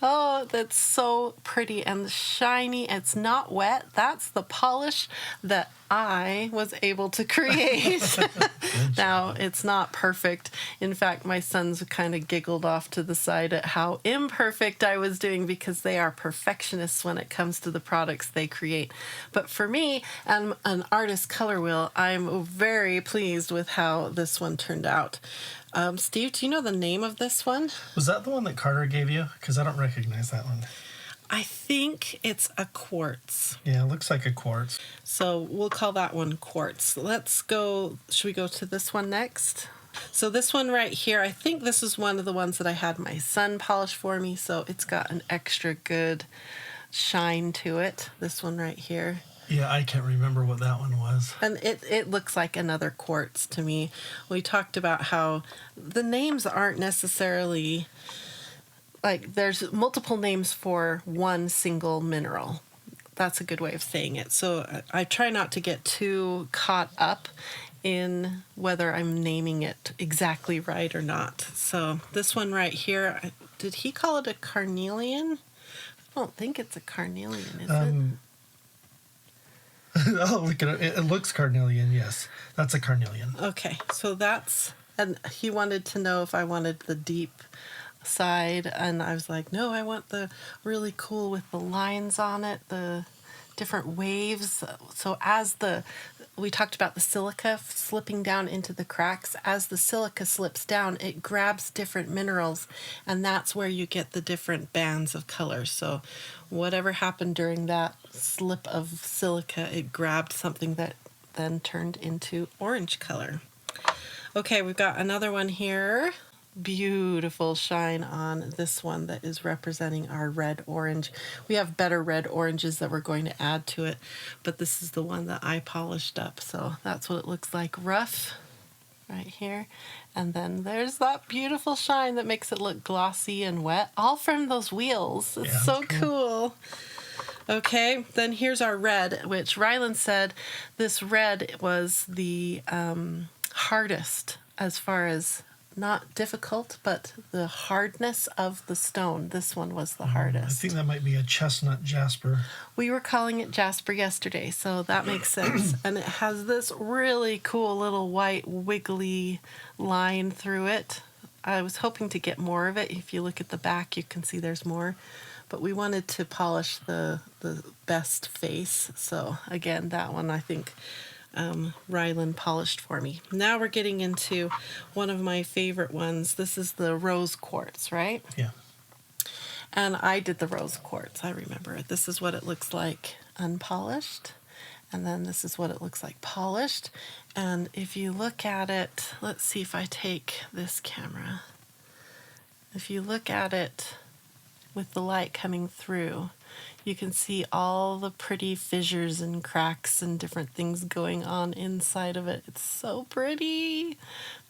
Speaker 1: Oh, that's so pretty and shiny. It's not wet. That's the polish that I was able to create. Now, it's not perfect. In fact, my sons kind of giggled off to the side at how imperfect I was doing, because they are perfectionists when it comes to the products they create. But for me, and an artist color wheel, I'm very pleased with how this one turned out. Steve, do you know the name of this one?
Speaker 2: Was that the one that Carter gave you? Because I don't recognize that one.
Speaker 1: I think it's a quartz.
Speaker 2: Yeah, it looks like a quartz.
Speaker 1: So we'll call that one quartz. Let's go, should we go to this one next? So this one right here, I think this is one of the ones that I had my son polish for me, so it's got an extra good shine to it. This one right here.
Speaker 2: Yeah, I can't remember what that one was.
Speaker 1: And it looks like another quartz to me. We talked about how the names aren't necessarily, like, there's multiple names for one single mineral. That's a good way of saying it. So I try not to get too caught up in whether I'm naming it exactly right or not. So this one right here, did he call it a carnelian? I don't think it's a carnelian, is it?
Speaker 2: Oh, look at it. It looks carnelian, yes. That's a carnelian.
Speaker 1: Okay, so that's, and he wanted to know if I wanted the deep side, and I was like, no, I want the really cool with the lines on it, the different waves. So as we talked about the silica slipping down into the cracks, as the silica slips down, it grabs different minerals, and that's where you get the different bands of colors. So whatever happened during that slip of silica, it grabbed something that then turned into orange color. Okay, we've got another one here. Beautiful shine on this one that is representing our red orange. We have better red oranges that we're going to add to it, but this is the one that I polished up. So that's what it looks like rough right here. And then there's that beautiful shine that makes it look glossy and wet, all from those wheels. It's so cool. Okay, then here's our red, which Ryland said this red was the hardest, as far as not difficult, but the hardness of the stone. This one was the hardest.
Speaker 2: I think that might be a chestnut jasper.
Speaker 1: We were calling it jasper yesterday, so that makes sense. And it has this really cool little white wiggly line through it. I was hoping to get more of it. If you look at the back, you can see there's more. But we wanted to polish the best face. So again, that one I think Ryland polished for me. Now we're getting into one of my favorite ones. This is the rose quartz, right?
Speaker 2: Yeah.
Speaker 1: And I did the rose quartz. I remember it. This is what it looks like unpolished. And then this is what it looks like polished. And if you look at it, let's see if I take this camera. If you look at it with the light coming through, you can see all the pretty fissures and cracks and different things going on inside of it. It's so pretty.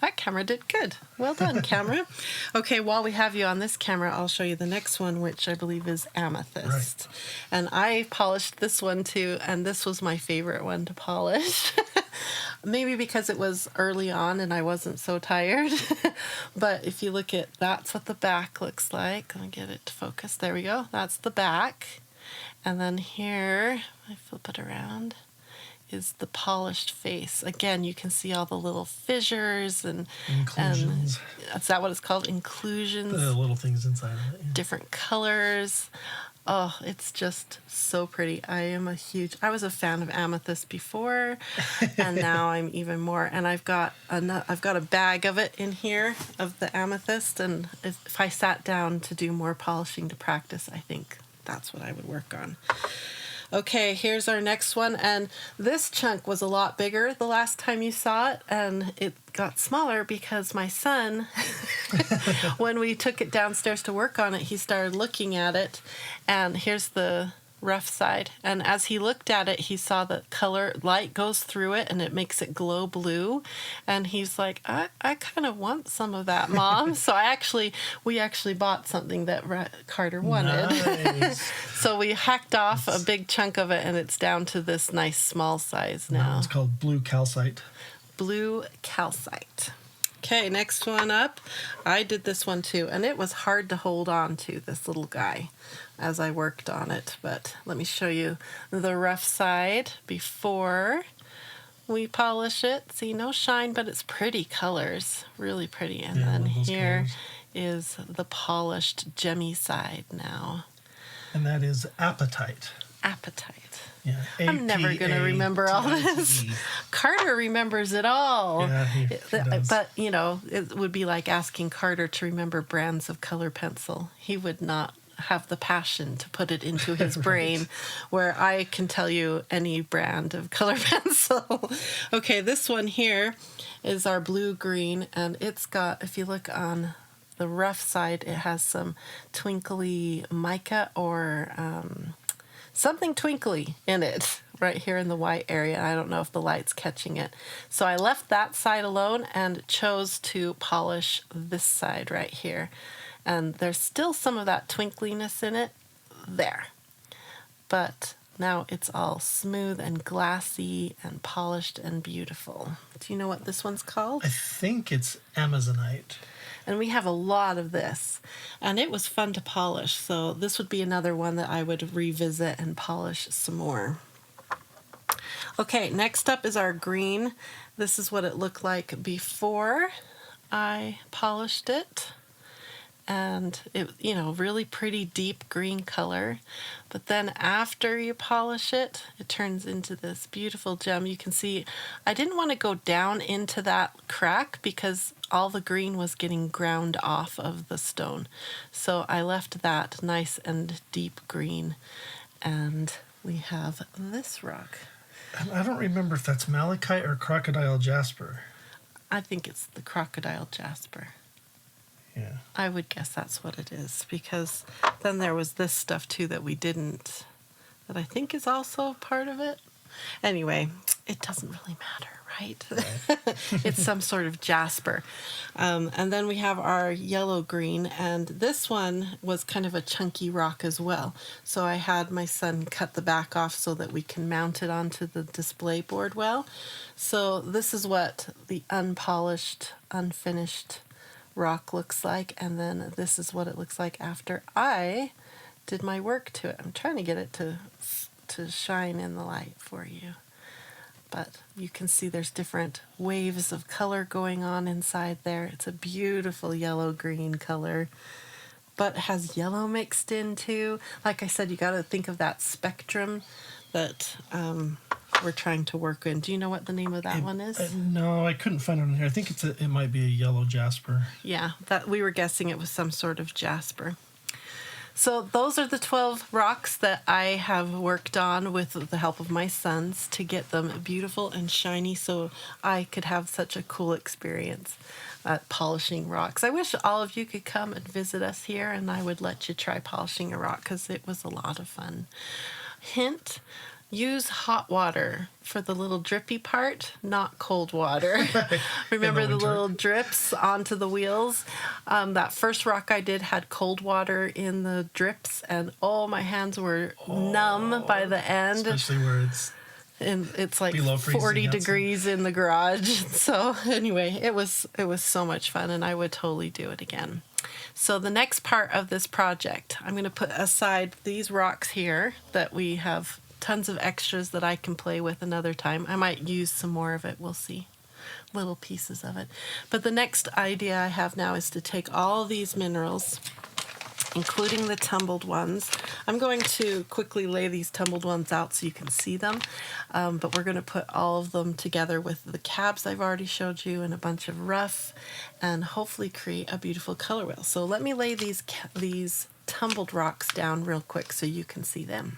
Speaker 1: That camera did good. Well done, camera. Okay, while we have you on this camera, I'll show you the next one, which I believe is amethyst. Right. And I polished this one too, and this was my favorite one to polish. Maybe because it was early on and I wasn't so tired. But if you look at, that's what the back looks like. Let me get it to focus. There we go. That's the back. And then here, I flip it around, is the polished face. Again, you can see all the little fissures and inclusions. Is that what it's called? Inclusions.
Speaker 2: The little things inside of it. Yeah.
Speaker 1: Different colors. Oh, it's just so pretty. I was a fan of amethyst before, and now I'm even more. And I've got a bag of it in here of the amethyst. And if I sat down to do more polishing to practice, I think that's what I would work on. Okay, here's our next one. And this chunk was a lot bigger the last time you saw it. And it got smaller because my son, when we took it downstairs to work on it, he started looking at it. And here's the rough side. And as he looked at it, he saw the color light goes through it and it makes it glow blue. And he's like, I kind of want some of that, Mom. So we actually bought something that Carter wanted.
Speaker 2: Nice.
Speaker 1: So we hacked off a big chunk of it and it's down to this nice small size now.
Speaker 2: It's called blue calcite.
Speaker 1: Blue calcite. Okay, next one up. I did this one too, and it was hard to hold on to, this little guy, as I worked on it. But let me show you the rough side before we polish it. See, no shine, but it's pretty colors. Really pretty. And
Speaker 2: Yeah, I
Speaker 1: then
Speaker 2: love those
Speaker 1: here
Speaker 2: colors.
Speaker 1: is the polished gemmy side now.
Speaker 2: And that is apatite.
Speaker 1: Apatite.
Speaker 2: Yeah.
Speaker 1: I'm never going to remember all this.
Speaker 2: APATITE.
Speaker 1: Carter remembers it all.
Speaker 2: Yeah, he does.
Speaker 1: But, you know, it would be like asking Carter to remember brands of color pencil. He would not have the passion to put it into his brain, where I can tell you any brand of color pencil. Okay, this one here is our blue-green, and it's got, if you look on the rough side, it has some twinkly mica or something twinkly in it right here in the white area. I don't know if the light's catching it. So I left that side alone and chose to polish this side right here. And there's still some of that twinkliness in it there. But now it's all smooth and glassy and polished and beautiful. Do you know what this one's called?
Speaker 2: I think it's Amazonite.
Speaker 1: And we have a lot of this. And it was fun to polish. So this would be another one that I would revisit and polish some more. Okay, next up is our green. This is what it looked like before I polished it. And it, you know, really pretty deep green color. But then after you polish it, it turns into this beautiful gem. You can see I didn't want to go down into that crack because all the green was getting ground off of the stone. So I left that nice and deep green. And we have this rock.
Speaker 2: And I don't remember if that's malachite or crocodile jasper.
Speaker 1: I think it's the crocodile jasper.
Speaker 2: Yeah.
Speaker 1: I would guess that's what it is, because then there was this stuff too that we didn't, that I think is also part of it. Anyway, it doesn't really matter, right? It's some sort of jasper. And then we have our yellow-green, and this one was kind of a chunky rock as well. So I had my son cut the back off so that we can mount it onto the display board well. So this is what the unpolished, unfinished rock looks like, and then this is what it looks like after I did my work to it. I'm trying to get it to shine in the light for you, but you can see there's different waves of color going on inside there. It's a beautiful yellow-green color, but it has yellow mixed in too. Like I said, you got to think of that spectrum that we're trying to work in. Do you know what the name of that one is?
Speaker 2: No, I couldn't find it in here. I think it might be a yellow jasper.
Speaker 1: Yeah, that we were guessing it was some sort of jasper. So those are the 12 rocks that I have worked on with the help of my sons to get them beautiful and shiny so I could have such a cool experience at polishing rocks. I wish all of you could come and visit us here and I would let you try polishing a rock because it was a lot of fun. Hint: use hot water for the little drippy part, not cold water. Remember the little drips onto the wheels? That first rock I did had cold water in the drips, and my hands were numb by the end.
Speaker 2: Especially where
Speaker 1: It's like
Speaker 2: below freezing
Speaker 1: 40
Speaker 2: outside.
Speaker 1: degrees in the garage. So anyway, it was so much fun, and I would totally do it again. So the next part of this project, I'm going to put aside these rocks here that we have tons of extras that I can play with another time. I might use some more of it. We'll see. Little pieces of it. But the next idea I have now is to take all these minerals, including the tumbled ones. I'm going to quickly lay these tumbled ones out so you can see them. But we're going to put all of them together with the cabs I've already showed you and a bunch of rough and hopefully create a beautiful color wheel. So let me lay these tumbled rocks down real quick so you can see them.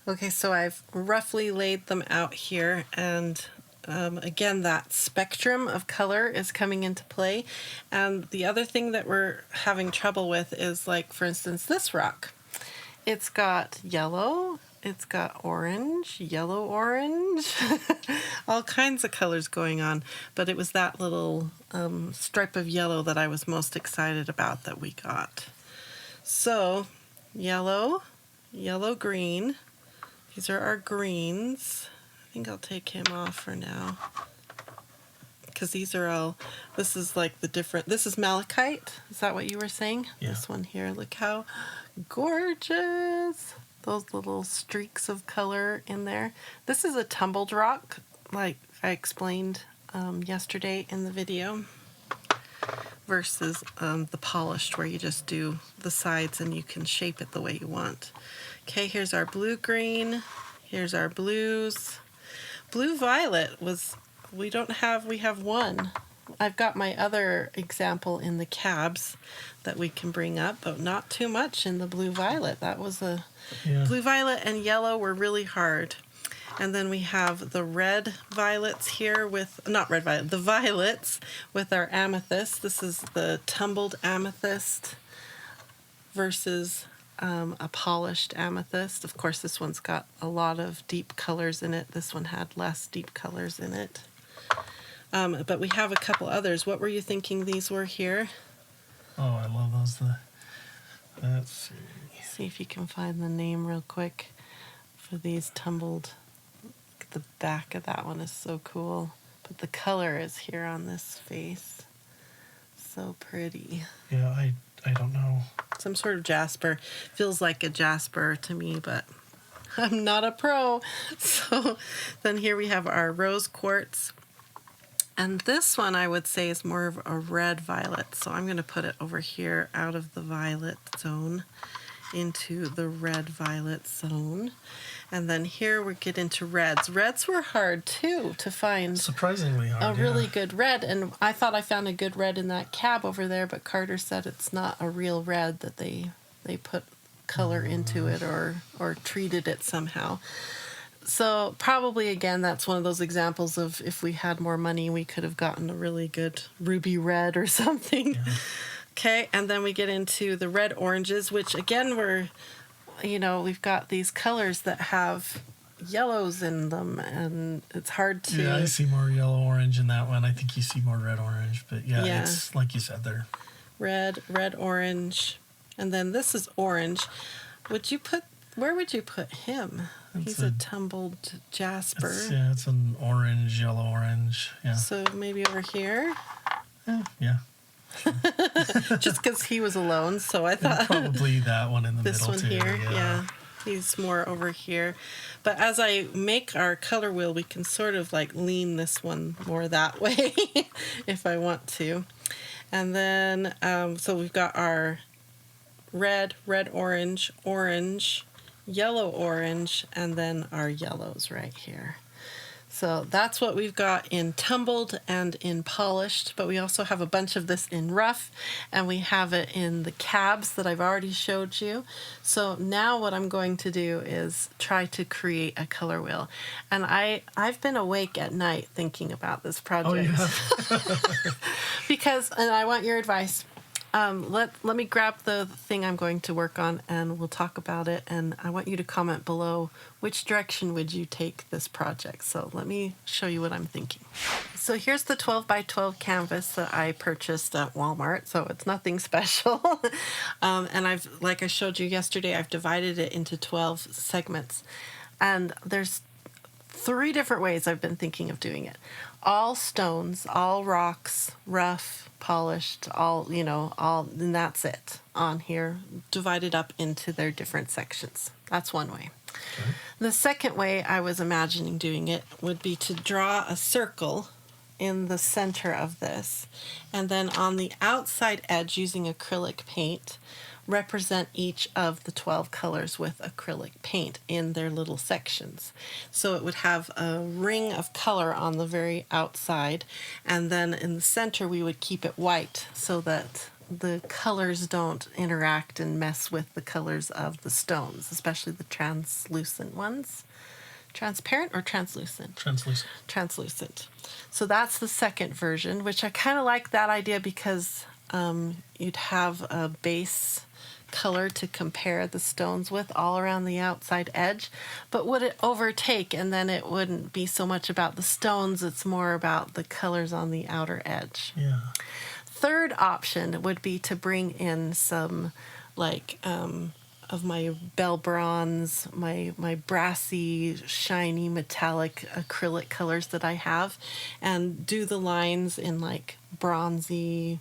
Speaker 1: Okay, so I've roughly laid them out here, and again, that spectrum of color is coming into play. And the other thing that we're having trouble with is, like, for instance, this rock. It's got yellow, it's got orange, yellow orange, all kinds of colors going on. But it was that little stripe of yellow that I was most excited about that we got. So, yellow, yellow, green. These are our greens. I think I'll take him off for now, because these are all, this is like the different, this is malachite. Is that what you were saying?
Speaker 2: Yeah.
Speaker 1: This one here, look how gorgeous. Those little streaks of color in there. This is a tumbled rock, like I explained yesterday in the video, versus the polished, where you just do the sides and you can shape it the way you want. Okay, here's our blue-green. Here's our blues. Blue-violet was, we have one. I've got my other example in the cabs that we can bring up, but not too much in the blue-violet. That was a...
Speaker 2: Yeah.
Speaker 1: Blue-violet and yellow were really hard. And then we have the red violets here with, not red violet, the violets with our amethyst. This is the tumbled amethyst versus a polished amethyst. Of course, this one's got a lot of deep colors in it. This one had less deep colors in it. But we have a couple others. What were you thinking these were here?
Speaker 2: Oh, I love those. Let's see.
Speaker 1: See if you can find the name real quick for these tumbled. Look at the back of that one is so cool. But the color is here on this face. So pretty.
Speaker 2: Yeah, I don't know.
Speaker 1: Some sort of jasper. Feels like a jasper to me, but I'm not a pro. So then here we have our rose quartz. And this one I would say is more of a red violet. So I'm going to put it over here out of the violet zone into the red violet zone. And then here we get into reds. Reds were hard too to find.
Speaker 2: Surprisingly hard.
Speaker 1: A really good red, and I thought I found a good red in that cab over there, but Carter said it's not a real red, that they put color into it or treated it somehow. So probably, again, that's one of those examples of if we had more money, we could have gotten a really good ruby red or something. Yeah. Okay, and then we get into the red oranges, which again we've got these colors that have yellows in them, and it's hard to...
Speaker 2: Yeah, I see more yellow orange in that one. I think you see more red orange, but yeah. It's like you said there. Red
Speaker 1: Orange, and then this is orange. Where would you put him? He's a tumbled jasper.
Speaker 2: It's an orange, yellow orange. Yeah.
Speaker 1: So maybe over here?
Speaker 2: Yeah. Sure.
Speaker 1: Just because he was alone, so I thought...
Speaker 2: And probably that one in the
Speaker 1: this
Speaker 2: middle,
Speaker 1: one
Speaker 2: too.
Speaker 1: Here, yeah. He's more over here. But as I make our color wheel, we can sort of like lean this one more that way if I want to. And then, so we've got our red, orange, yellow, orange, and then our yellows right here. So that's what we've got in tumbled and in polished, but we also have a bunch of this in rough, and we have it in the cabs that I've already showed you. So now what I'm going to do is try to create a color wheel. And I've been awake at night thinking about this project.
Speaker 2: Oh, yeah.
Speaker 1: Because, and I want your advice. Let me grab the thing I'm going to work on, and we'll talk about it. And I want you to comment below which direction would you take this project. So let me show you what I'm thinking. So here's the 12 by 12 canvas that I purchased at Walmart. So it's nothing special. And like I showed you yesterday, I've divided it into 12 segments. And there's 3 different ways I've been thinking of doing it. All stones, all rocks, rough, polished, and that's it on here, divided up into their different sections. That's one way. Okay. The second way I was imagining doing it would be to draw a circle in the center of this, and then on the outside edge, using acrylic paint, represent each of the 12 colors with acrylic paint in their little sections. So it would have a ring of color on the very outside, and then in the center we would keep it white so that the colors don't interact and mess with the colors of the stones, especially the translucent ones. Transparent or translucent?
Speaker 2: Translucent.
Speaker 1: Translucent. So that's the second version, which I kind of like that idea because you'd have a base color to compare the stones with all around the outside edge. But would it overtake, and then it wouldn't be so much about the stones, it's more about the colors on the outer edge.
Speaker 2: Yeah.
Speaker 1: Third option would be to bring in some like of my bell bronze, my brassy, shiny, metallic acrylic colors that I have, and do the lines in like bronzy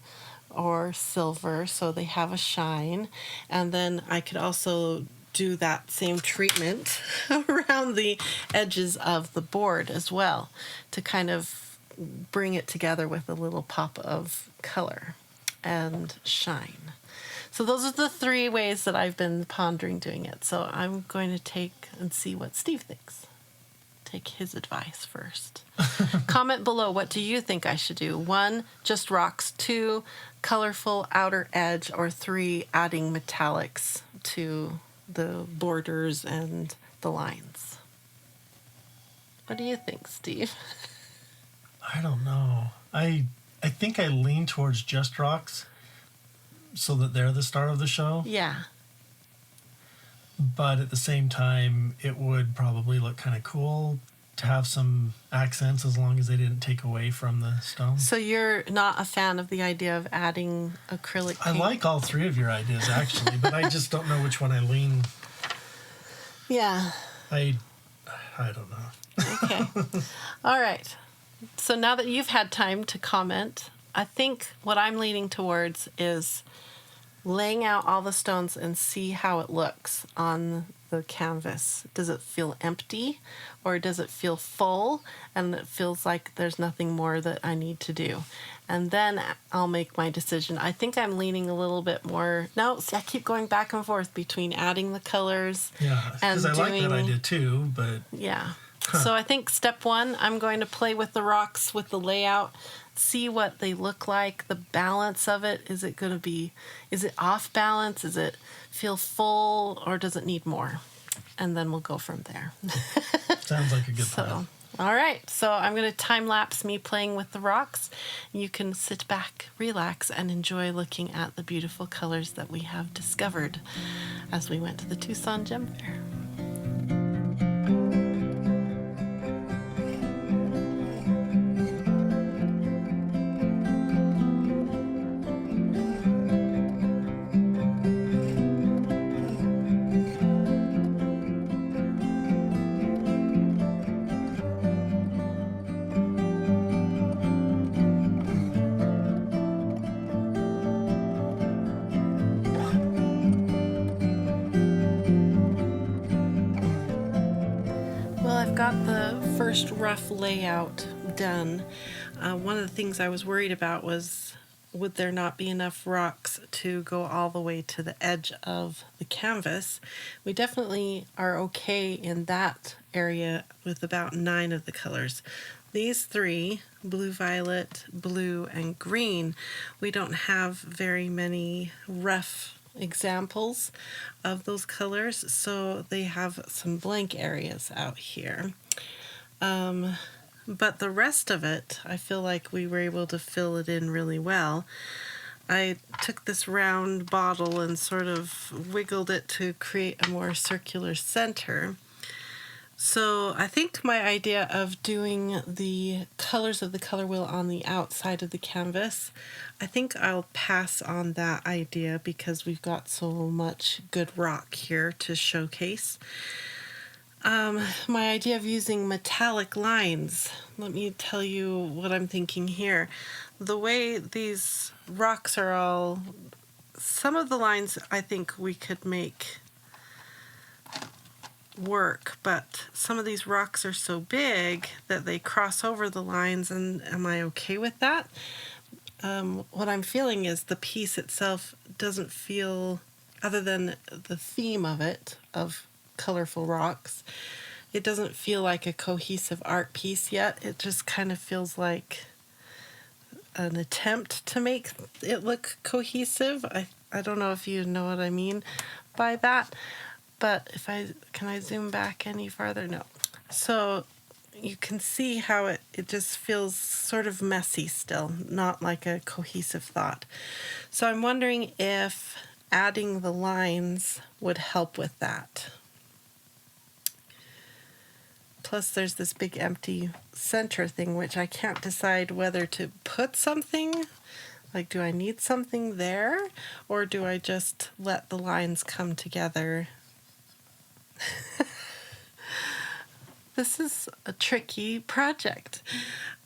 Speaker 1: or silver so they have a shine. And then I could also do that same treatment around the edges of the board as well to kind of bring it together with a little pop of color and shine. So those are the three ways that I've been pondering doing it. So I'm going to take and see what Steve thinks. Take his advice first. Comment below, what do you think I should do? 1, just rocks. 2, colorful outer edge. Or 3, adding metallics to the borders and the lines. What do you think, Steve?
Speaker 2: I don't know. I think I lean towards just rocks so that they're the star of the show.
Speaker 1: Yeah.
Speaker 2: But at the same time, it would probably look kind of cool to have some accents as long as they didn't take away from the stone.
Speaker 1: So you're not a fan of the idea of adding acrylic paint?
Speaker 2: I like all three of your ideas, actually, but I just don't know which one I lean.
Speaker 1: Yeah.
Speaker 2: I don't know.
Speaker 1: Okay. All right. So now that you've had time to comment, I think what I'm leaning towards is laying out all the stones and see how it looks on the canvas. Does it feel empty or does it feel full and it feels like there's nothing more that I need to do? And then I'll make my decision. I think I'm leaning a little bit more. No, see, I keep going back and forth between adding the colors
Speaker 2: Yeah,
Speaker 1: and
Speaker 2: because I like that
Speaker 1: doing-
Speaker 2: idea too, but
Speaker 1: Yeah. So I think step 1, I'm going to play with the rocks, with the layout, see what they look like, the balance of it. Is it off balance? Does it feel full or does it need more? And then we'll go from there.
Speaker 2: sounds like a good plan.
Speaker 1: All right. So I'm going to time lapse me playing with the rocks. You can sit back, relax, and enjoy looking at the beautiful colors that we have discovered as we went to the Tucson Gem Fair. Got the first rough layout done. One of the things I was worried about was would there not be enough rocks to go all the way to the edge of the canvas. We definitely are okay in that area with about 9 of the colors. These 3, blue, violet, blue, and green, we don't have very many rough examples of those colors, so they have some blank areas out here. But the rest of it, I feel like we were able to fill it in really well. I took this round bottle and sort of wiggled it to create a more circular center. So I think my idea of doing the colors of the color wheel on the outside of the canvas, I think I'll pass on that idea because we've got so much good rock here to showcase. My idea of using metallic lines, let me tell you what I'm thinking here. The way these rocks are all, some of the lines I think we could make work, but some of these rocks are so big that they cross over the lines, and am I okay with that? What I'm feeling is the piece itself doesn't feel, other than the theme of it, of colorful rocks, it doesn't feel like a cohesive art piece yet. It just kind of feels like an attempt to make it look cohesive. I don't know if you know what I mean by that, but can I zoom back any farther? No. So you can see how it just feels sort of messy still, not like a cohesive thought. So I'm wondering if adding the lines would help with that. Plus there's this big empty center thing, which I can't decide whether to put something, like do I need something there, or do I just let the lines come together? This is a tricky project.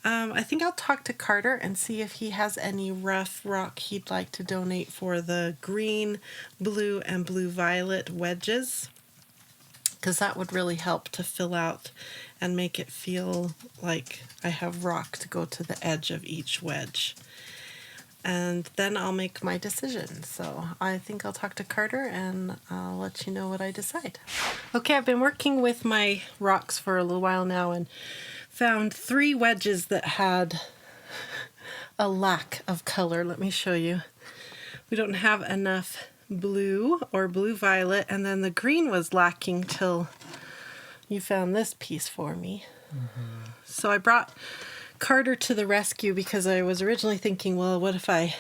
Speaker 1: I think I'll talk to Carter and see if he has any rough rock he'd like to donate for the green, blue, and blue-violet wedges, because that would really help to fill out and make it feel like I have rock to go to the edge of each wedge. And then I'll make my decision. So I think I'll talk to Carter and I'll let you know what I decide. Okay, I've been working with my rocks for a little while now and found 3 wedges that had a lack of color. Let me show you. We don't have enough blue or blue-violet, and then the green was lacking till you found this piece for me. Mm-hmm. So I brought Carter to the rescue because I was originally thinking, well, what if I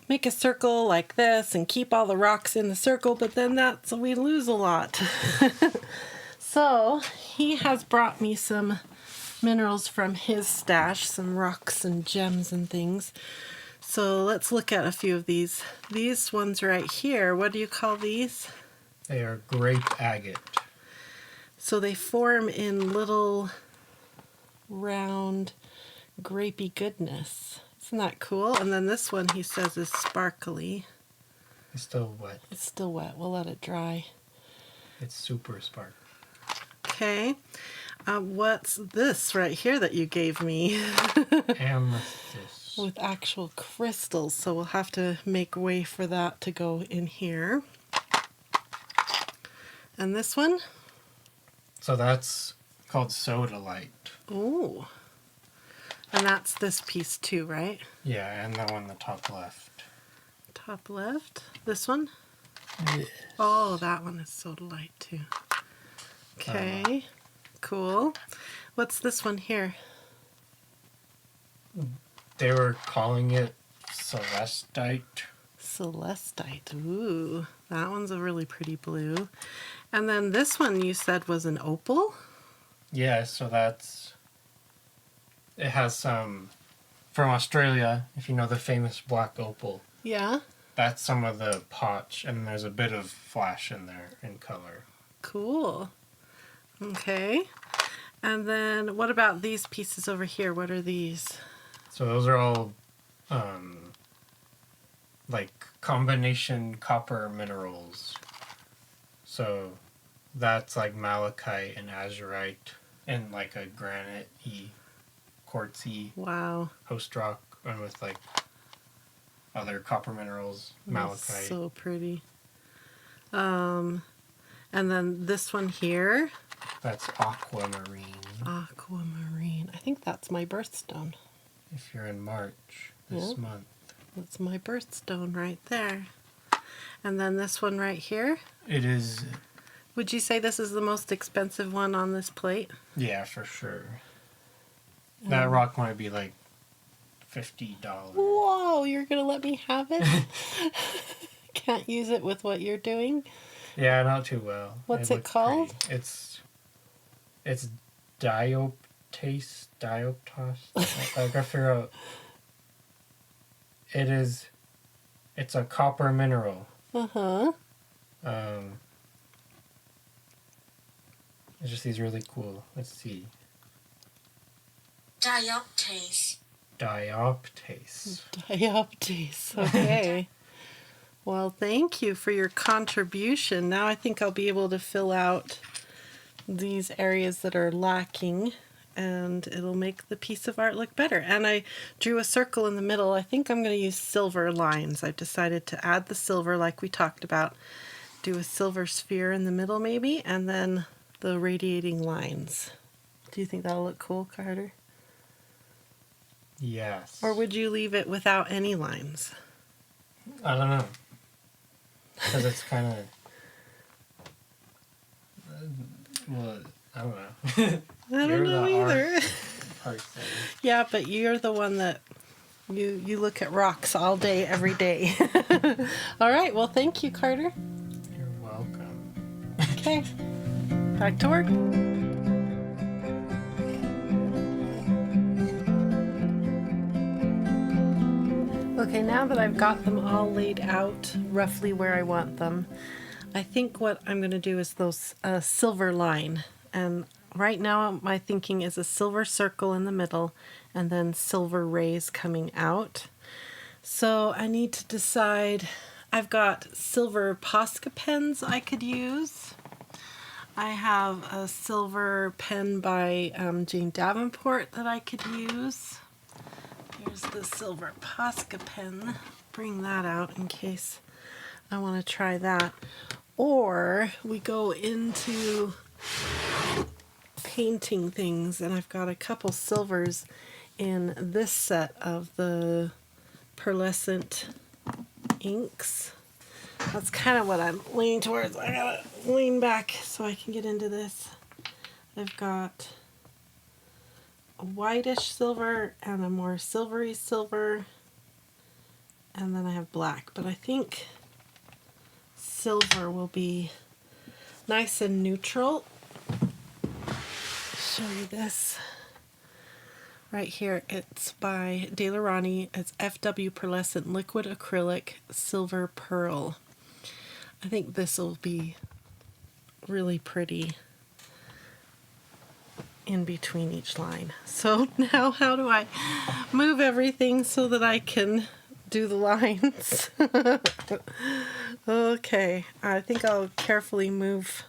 Speaker 1: make a circle like this and keep all the rocks in the circle, but then we lose a lot. So he has brought me some minerals from his stash, some rocks and gems and things. So let's look at a few of these. These ones right here, what do you call these?
Speaker 3: They are grape agate.
Speaker 1: So they form in little round grapey goodness. Isn't that cool? And then this one he says is sparkly.
Speaker 3: It's still wet.
Speaker 1: It's still wet. We'll let it dry.
Speaker 3: It's super sparkly.
Speaker 1: Okay. What's this right here that you gave me?
Speaker 3: Amethyst.
Speaker 1: With actual crystals. So we'll have to make way for that to go in here. And this one?
Speaker 3: So that's called sodalite.
Speaker 1: Oh. And that's this piece too, right?
Speaker 3: Yeah, and the one on the top left.
Speaker 1: Top left? This one?
Speaker 3: Yes.
Speaker 1: Oh, that one is sodalite too. Okay. Cool. What's this one here?
Speaker 3: They were calling it celestite.
Speaker 1: Celestite. Ooh, that one's a really pretty blue. And then this one you said was an opal?
Speaker 3: Yeah, so it has some from Australia, if you know the famous black opal.
Speaker 1: Yeah.
Speaker 3: That's some of the potch, and there's a bit of flash in there in color.
Speaker 1: Cool. Okay. And then what about these pieces over here? What are these?
Speaker 3: So those are all like combination copper minerals. So that's like malachite and azurite and like a granite-y, quartzy
Speaker 1: Wow.
Speaker 3: host rock, and with like other copper minerals,
Speaker 1: That's
Speaker 3: malachite.
Speaker 1: so pretty. And then this one here.
Speaker 3: That's aquamarine.
Speaker 1: Aquamarine. I think that's my birthstone.
Speaker 3: If you're in March this month.
Speaker 1: That's my birthstone right there. And then this one right here.
Speaker 3: It is.
Speaker 1: Would you say this is the most expensive one on this plate?
Speaker 3: Yeah, for sure. That rock might be like $50.
Speaker 1: Whoa, you're going to let me have it? Can't use it with what you're doing?
Speaker 3: Yeah, not too well.
Speaker 1: What's it called?
Speaker 3: Pretty. It's dioptase. I gotta figure out. It's a copper mineral.
Speaker 1: Uh-huh.
Speaker 3: It's just these really cool. Let's see.
Speaker 4: Dioptase.
Speaker 3: Dioptase.
Speaker 1: Dioptase. Okay. Well, thank you for your contribution. Now I think I'll be able to fill out these areas that are lacking, and it'll make the piece of art look better. And I drew a circle in the middle. I think I'm going to use silver lines. I've decided to add the silver like we talked about. Do a silver sphere in the middle maybe, and then the radiating lines. Do you think that'll look cool, Carter?
Speaker 3: Yes.
Speaker 1: Or would you leave it without any lines?
Speaker 3: I don't know. Because it's kind of... well, I don't know.
Speaker 1: I don't know either.
Speaker 3: Art thing.
Speaker 1: Yeah, but you're the one that you look at rocks all day, every day. All right, well, thank you, Carter.
Speaker 3: You're welcome.
Speaker 1: Okay, back to work. Okay, now that I've got them all laid out roughly where I want them, I think what I'm going to do is those silver line. And right now my thinking is a silver circle in the middle and then silver rays coming out. So I need to decide. I've got silver Posca pens I could use. I have a silver pen by Jane Davenport that I could use. Here's the silver Posca pen. Bring that out in case I want to try that. Or we go into painting things, and I've got a couple silvers in this set of the pearlescent inks. That's kind of what I'm leaning towards. I gotta lean back so I can get into this. I've got a whitish silver and a more silvery silver, and then I have black, but I think silver will be nice and neutral. Show you this right here. It's by De La Rani. It's FW Pearlescent Liquid Acrylic Silver Pearl. I think this will be really pretty in between each line. So now how do I move everything so that I can do the lines? Okay, I think I'll carefully move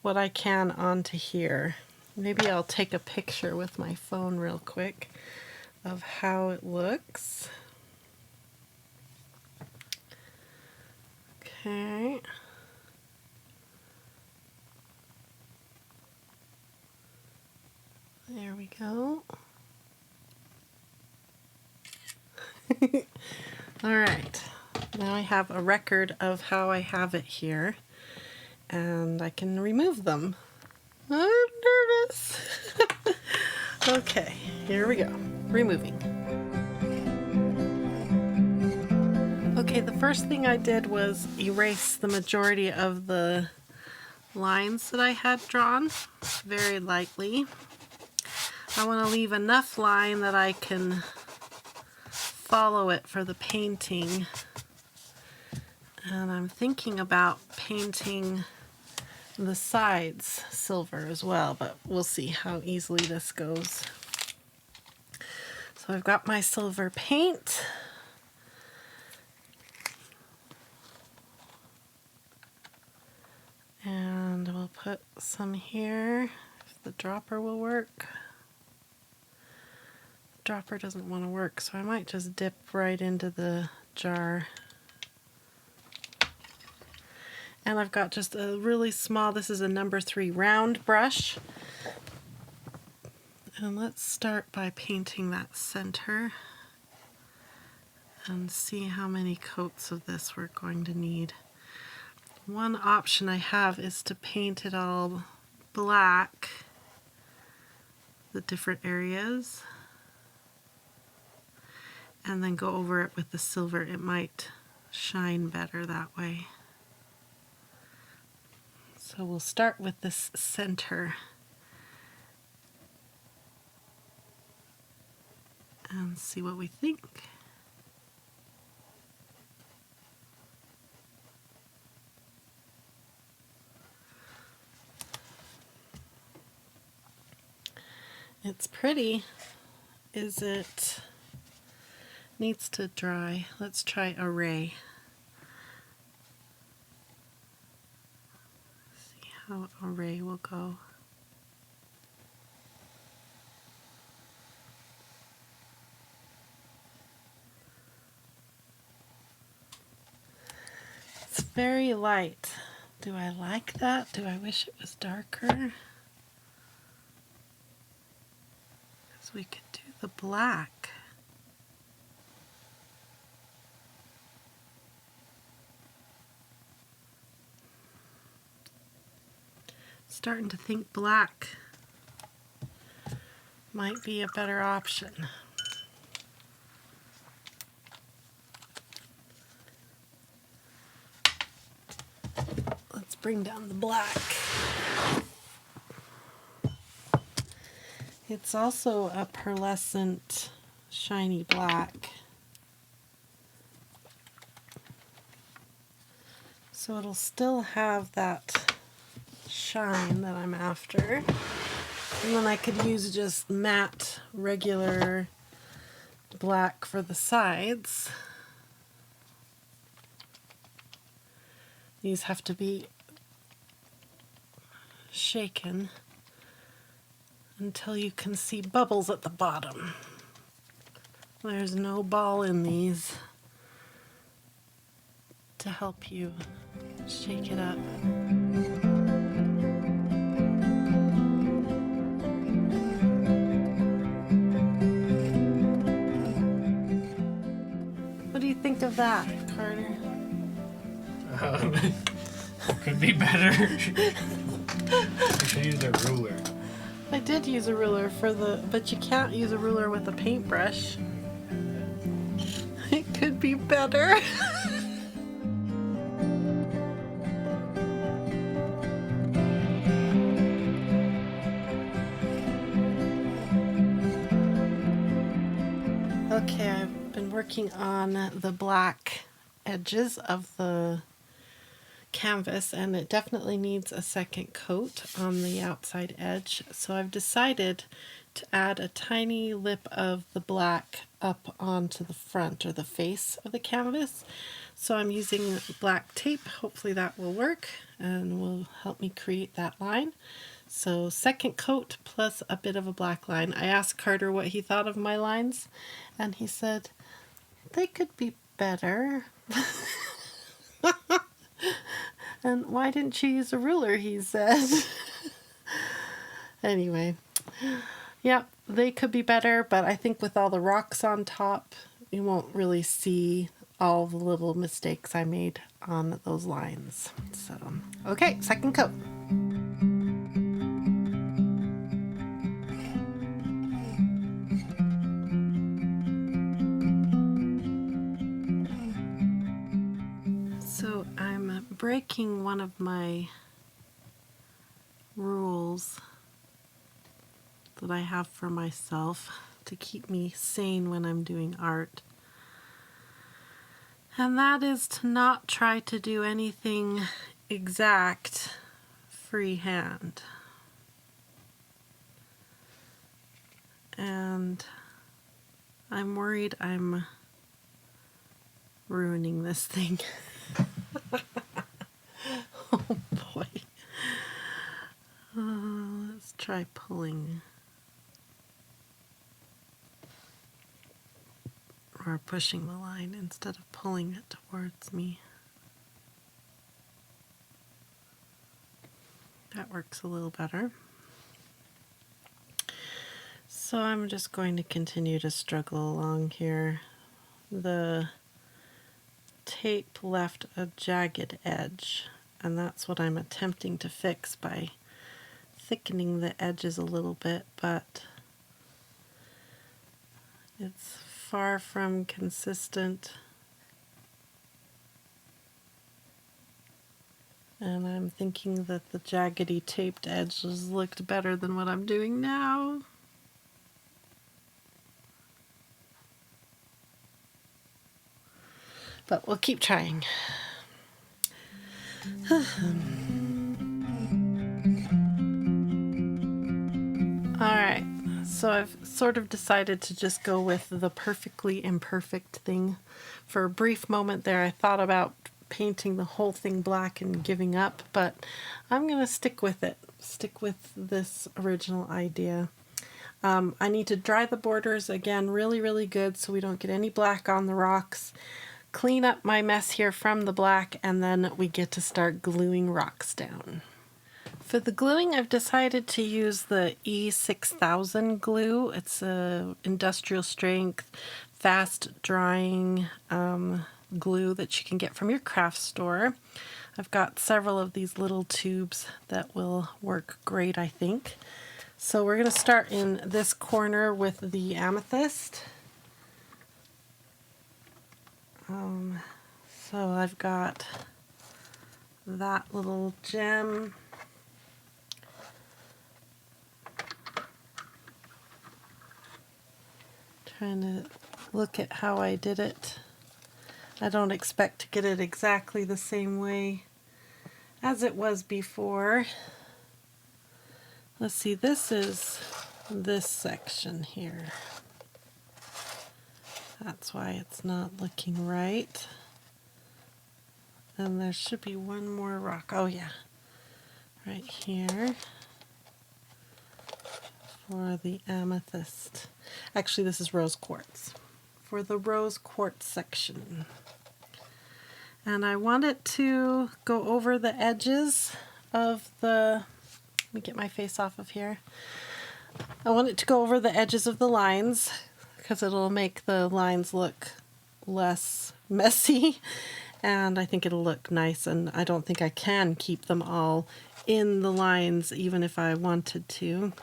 Speaker 1: what I can onto here. Maybe I'll take a picture with my phone real quick of how it looks. Okay. There we go. All right. Now I have a record of how I have it here, and I can remove them. I'm nervous. Okay, here we go. Removing. Okay, the first thing I did was erase the majority of the lines that I had drawn very lightly. I want to leave enough line that I can follow it for the painting. And I'm thinking about painting the sides silver as well, but we'll see how easily this goes. So I've got my silver paint. And we'll put some here if the dropper will work. The dropper doesn't want to work, so I might just dip right into the jar. And I've got just a really small, this is a number 3 round brush. And let's start by painting that center and see how many coats of this we're going to need. One option I have is to paint it all black, the different areas, and then go over it with the silver. It might shine better that way. So we'll start with this center and see what we think. It's pretty. Is it? Needs to dry. Let's try a ray. See how a ray will go. It's very light. Do I like that? Do I wish it was darker? We could do the black. starting to think black might be a better option. Let's bring down the black. It's also a pearlescent, shiny black. So it'll still have that shine that I'm after. And then I could use just matte, regular black for the sides. These have to be shaken until you can see bubbles at the bottom. There's no ball in these to help you shake it up. What do you think of that, Carter?
Speaker 3: Could be better. You should use a ruler.
Speaker 1: I did use a ruler but you can't use a ruler with a paintbrush. It could be better. Okay, I've been working on the black edges of the canvas, and it definitely needs a second coat on the outside edge. So I've decided to add a tiny lip of the black up onto the front or the face of the canvas. So I'm using black tape. Hopefully that will work and will help me create that line. So second coat plus a bit of a black line. I asked Carter what he thought of my lines, and he said they could be better. And why didn't you use a ruler, he said. Anyway, yeah, they could be better, but I think with all the rocks on top, you won't really see all the little mistakes I made on those lines. So, okay, second coat. So I'm breaking one of my rules that I have for myself to keep me sane when I'm doing art. And that is to not try to do anything exact freehand. And I'm worried I'm ruining this thing. Oh boy. Let's try pulling. Or pushing the line instead of pulling it towards me. That works a little better. So I'm just going to continue to struggle along here. The tape left a jagged edge, and that's what I'm attempting to fix by thickening the edges a little bit, but it's far from consistent. And I'm thinking that the jaggedy taped edges looked better than what I'm doing now. But we'll keep trying. Alright, so I've sort of decided to just go with the perfectly imperfect thing. For a brief moment there, I thought about painting the whole thing black and giving up, but I'm going to stick with it. Stick with this original idea. I need to dry the borders again really, really good so we don't get any black on the rocks. Clean up my mess here from the black, and then we get to start gluing rocks down. For the gluing, I've decided to use the E6000 glue. It's a industrial strength, fast drying glue that you can get from your craft store. I've got several of these little tubes that will work great, I think. So we're going to start in this corner with the amethyst. So I've got that little gem. Trying to look at how I did it. I don't expect to get it exactly the same way as it was before. Let's see, this is this section here. That's why it's not looking right. And there should be one more rock. Oh yeah, right here for the amethyst. Actually, this is rose quartz for the rose quartz section. And I want it to go over the edges of the, let me get my face off of here. I want it to go over the edges of the lines because it'll make the lines look less messy, and I think it'll look nice, and I don't think I can keep them all in the lines even if I wanted to.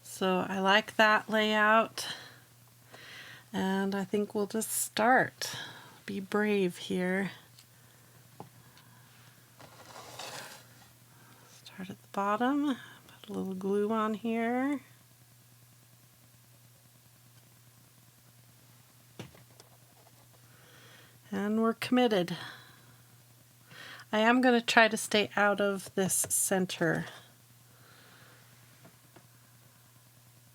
Speaker 1: So I like that layout, and I think we'll just start. Be brave here. Start at the bottom, put a little glue on here. And we're committed. I am going to try to stay out of this center.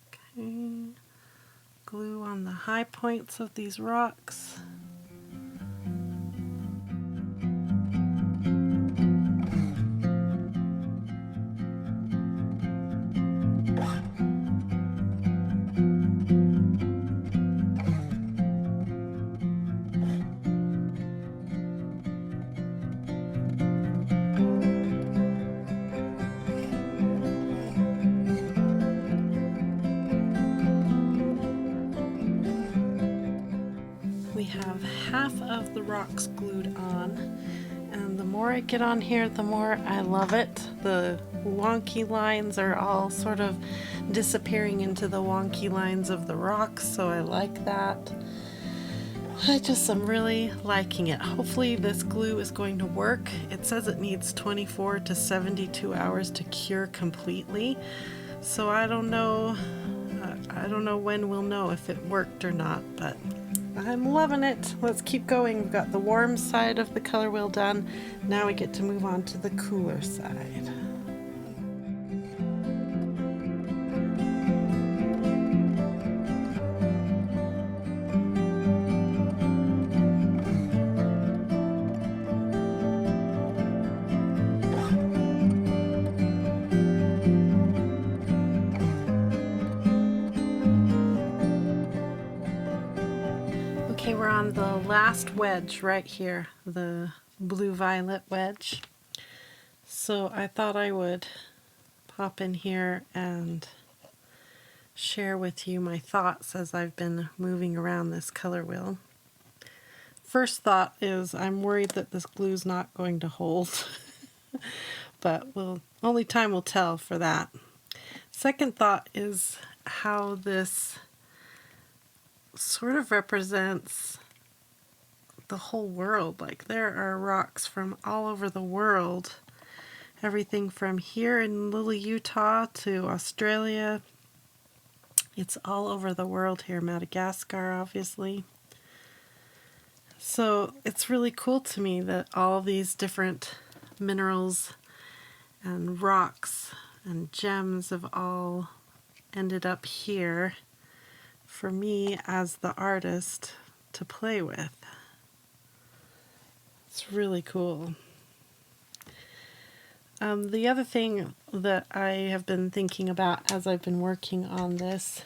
Speaker 1: Okay. Glue on the high points of these rocks. We have half of the rocks glued on, and the more I get on here, the more I love it. The wonky lines are all sort of disappearing into the wonky lines of the rocks, so I like that. I just am really liking it. Hopefully this glue is going to work. It says it needs 24 to 72 hours to cure completely, so I don't know when we'll know if it worked or not, but I'm loving it. Let's keep going. We've got the warm side of the color wheel done. Now we get to move on to the cooler side. Okay, we're on the last wedge right here, the blue-violet wedge. So I thought I would pop in here and share with you my thoughts as I've been moving around this color wheel. First thought is I'm worried that this glue's not going to hold, but only time will tell for that. Second thought is how this sort of represents the whole world. Like, there are rocks from all over the world. Everything from here in little Utah to Australia. It's all over the world here. Madagascar, obviously. So it's really cool to me that all these different minerals and rocks and gems have all ended up here for me as the artist to play with. It's really cool. The other thing that I have been thinking about as I've been working on this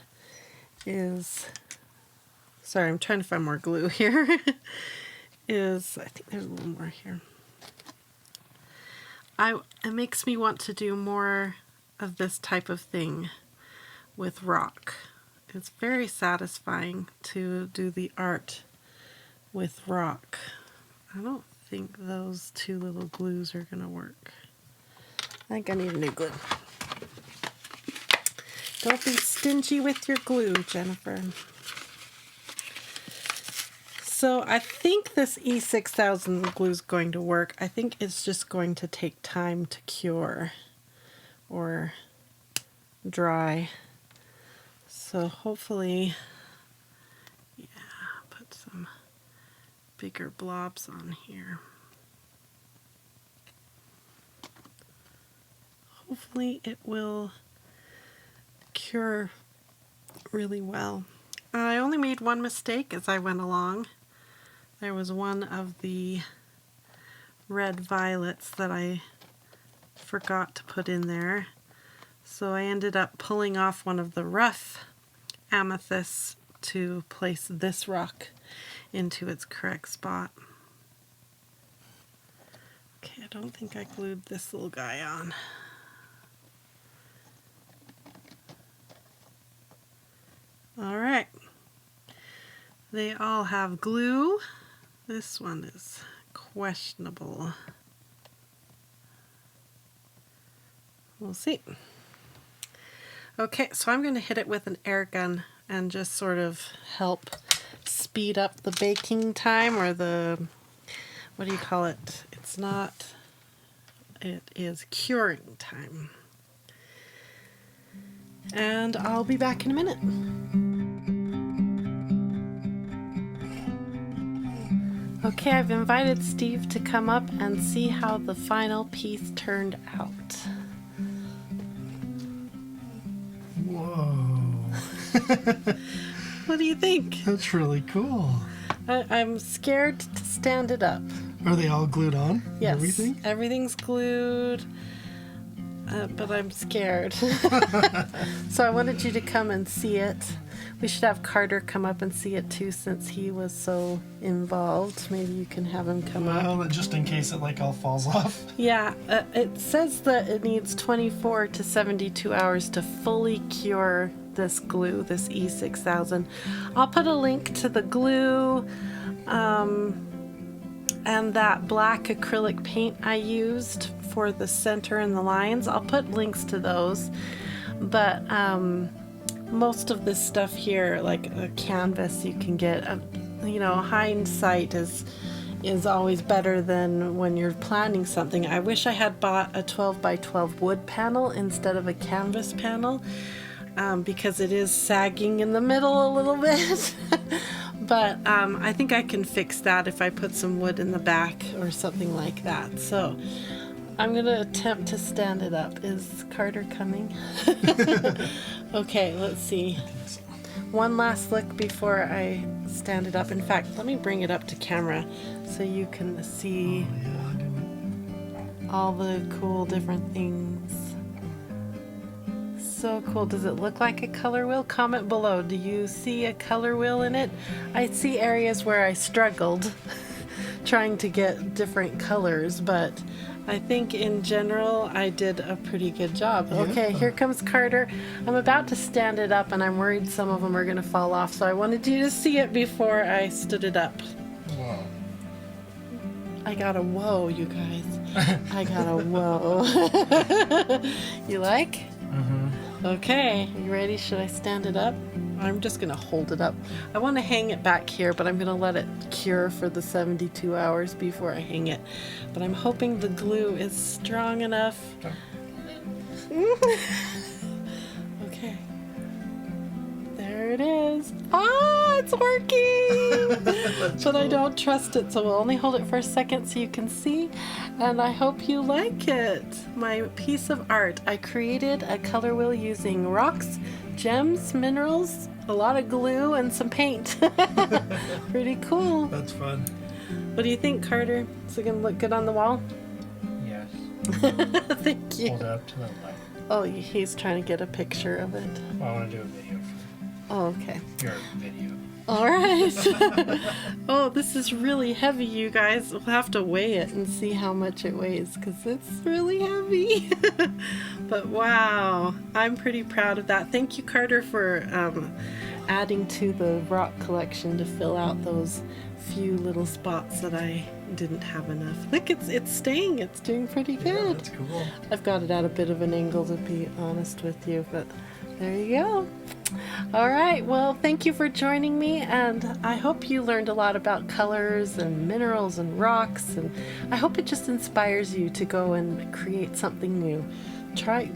Speaker 1: is, sorry, I'm trying to find more glue here, is, I think there's a little more here. It makes me want to do more of this type of thing with rock. It's very satisfying to do the art with rock. I don't think those two little glues are going to work. I think I need a new glue. Don't be stingy with your glue, Jennifer. So I think this E6000 glue is going to work. I think it's just going to take time to cure or dry. So hopefully, yeah, put some bigger blobs on here. Hopefully it will cure really well. I only made one mistake as I went along. There was one of the red violets that I forgot to put in there. So I ended up pulling off one of the rough amethysts to place this rock into its correct spot. Okay, I don't think I glued this little guy on. All right. They all have glue. This one is questionable. We'll see. Okay, so I'm going to hit it with an air gun and just sort of help speed up the baking time, or the, what do you call it? It's not, it is curing time. And I'll be back in a minute. Okay, I've invited Steve to come up and see how the final piece turned out.
Speaker 2: Whoa.
Speaker 1: What do you think?
Speaker 2: That's really cool.
Speaker 1: I'm scared to stand it up.
Speaker 2: Are they all glued on?
Speaker 1: Yes,
Speaker 2: Everything?
Speaker 1: everything's glued, but I'm scared. So I wanted you to come and see it. We should have Carter come up and see it too, since he was so involved. Maybe you can have him come up.
Speaker 2: Well, just in case it like all falls off.
Speaker 1: Yeah, it says that it needs 24 to 72 hours to fully cure this glue, this E6000. I'll put a link to the glue and that black acrylic paint I used for the center and the lines. I'll put links to those. But most of this stuff here, like a canvas you can get, you know, hindsight is always better than when you're planning something. I wish I had bought a 12 by 12 wood panel instead of a canvas panel, because it is sagging in the middle a little bit. But I think I can fix that if I put some wood in the back or something like that. So I'm gonna attempt to stand it up. Is Carter coming? Okay, let's see. One last look before I stand it up. In fact, let me bring it up to camera so you can see all the cool different things. So cool. Does it look like a color wheel? Comment below. Do you see a color wheel in it? I see areas where I struggled trying to get different colors, but I think in general I did a pretty good job. Okay, here comes Carter. I'm about to stand it up and I'm worried some of them are going to fall off, so I wanted you to see it before I stood it up.
Speaker 2: Wow.
Speaker 1: I got a whoa, you guys. I got a whoa. You like?
Speaker 3: Mm-hmm.
Speaker 1: Okay, you ready? Should I stand it up? I'm just going to hold it up. I want to hang it back here, but I'm going to let it cure for the 72 hours before I hang it. But I'm hoping the glue is strong enough. Okay. There it is. Ah, it's working! But I don't trust it, so we'll only hold it for a second so you can see. And I hope you like it. My piece of art. I created a color wheel using rocks, gems, minerals, a lot of glue, and some paint. Pretty cool.
Speaker 2: That's fun.
Speaker 1: What do you think, Carter? Is it going to look good on the wall?
Speaker 3: Yes.
Speaker 1: Thank you.
Speaker 3: Hold it up to the light.
Speaker 1: Oh, he's trying to get a picture of it.
Speaker 3: Well, I want to do a video
Speaker 1: Oh, okay.
Speaker 3: for your video.
Speaker 1: All right. Oh, this is really heavy, you guys. We'll have to weigh it and see how much it weighs, because it's really heavy. But wow, I'm pretty proud of that. Thank you, Carter, for adding to the rock collection to fill out those few little spots that I didn't have enough. Look, it's staying. It's doing pretty
Speaker 2: Yeah,
Speaker 1: good.
Speaker 2: that's cool.
Speaker 1: I've got it at a bit of an angle, to be honest with you, but there you go. All right, well, thank you for joining me, and I hope you learned a lot about colors and minerals and rocks, and I hope it just inspires you to go and create something new.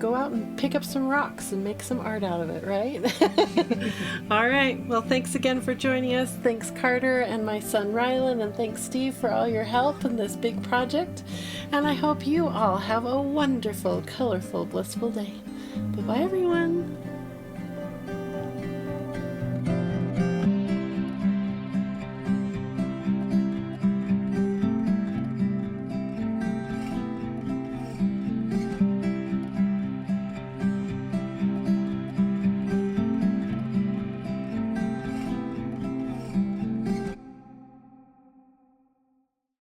Speaker 1: Go out and pick up some rocks and make some art out of it, right? All right, well, thanks again for joining us. Thanks, Carter and my son, Rylan, and thanks, Steve, for all your help in this big project. And I hope you all have a wonderful, colorful, blissful day. Bye-bye, everyone.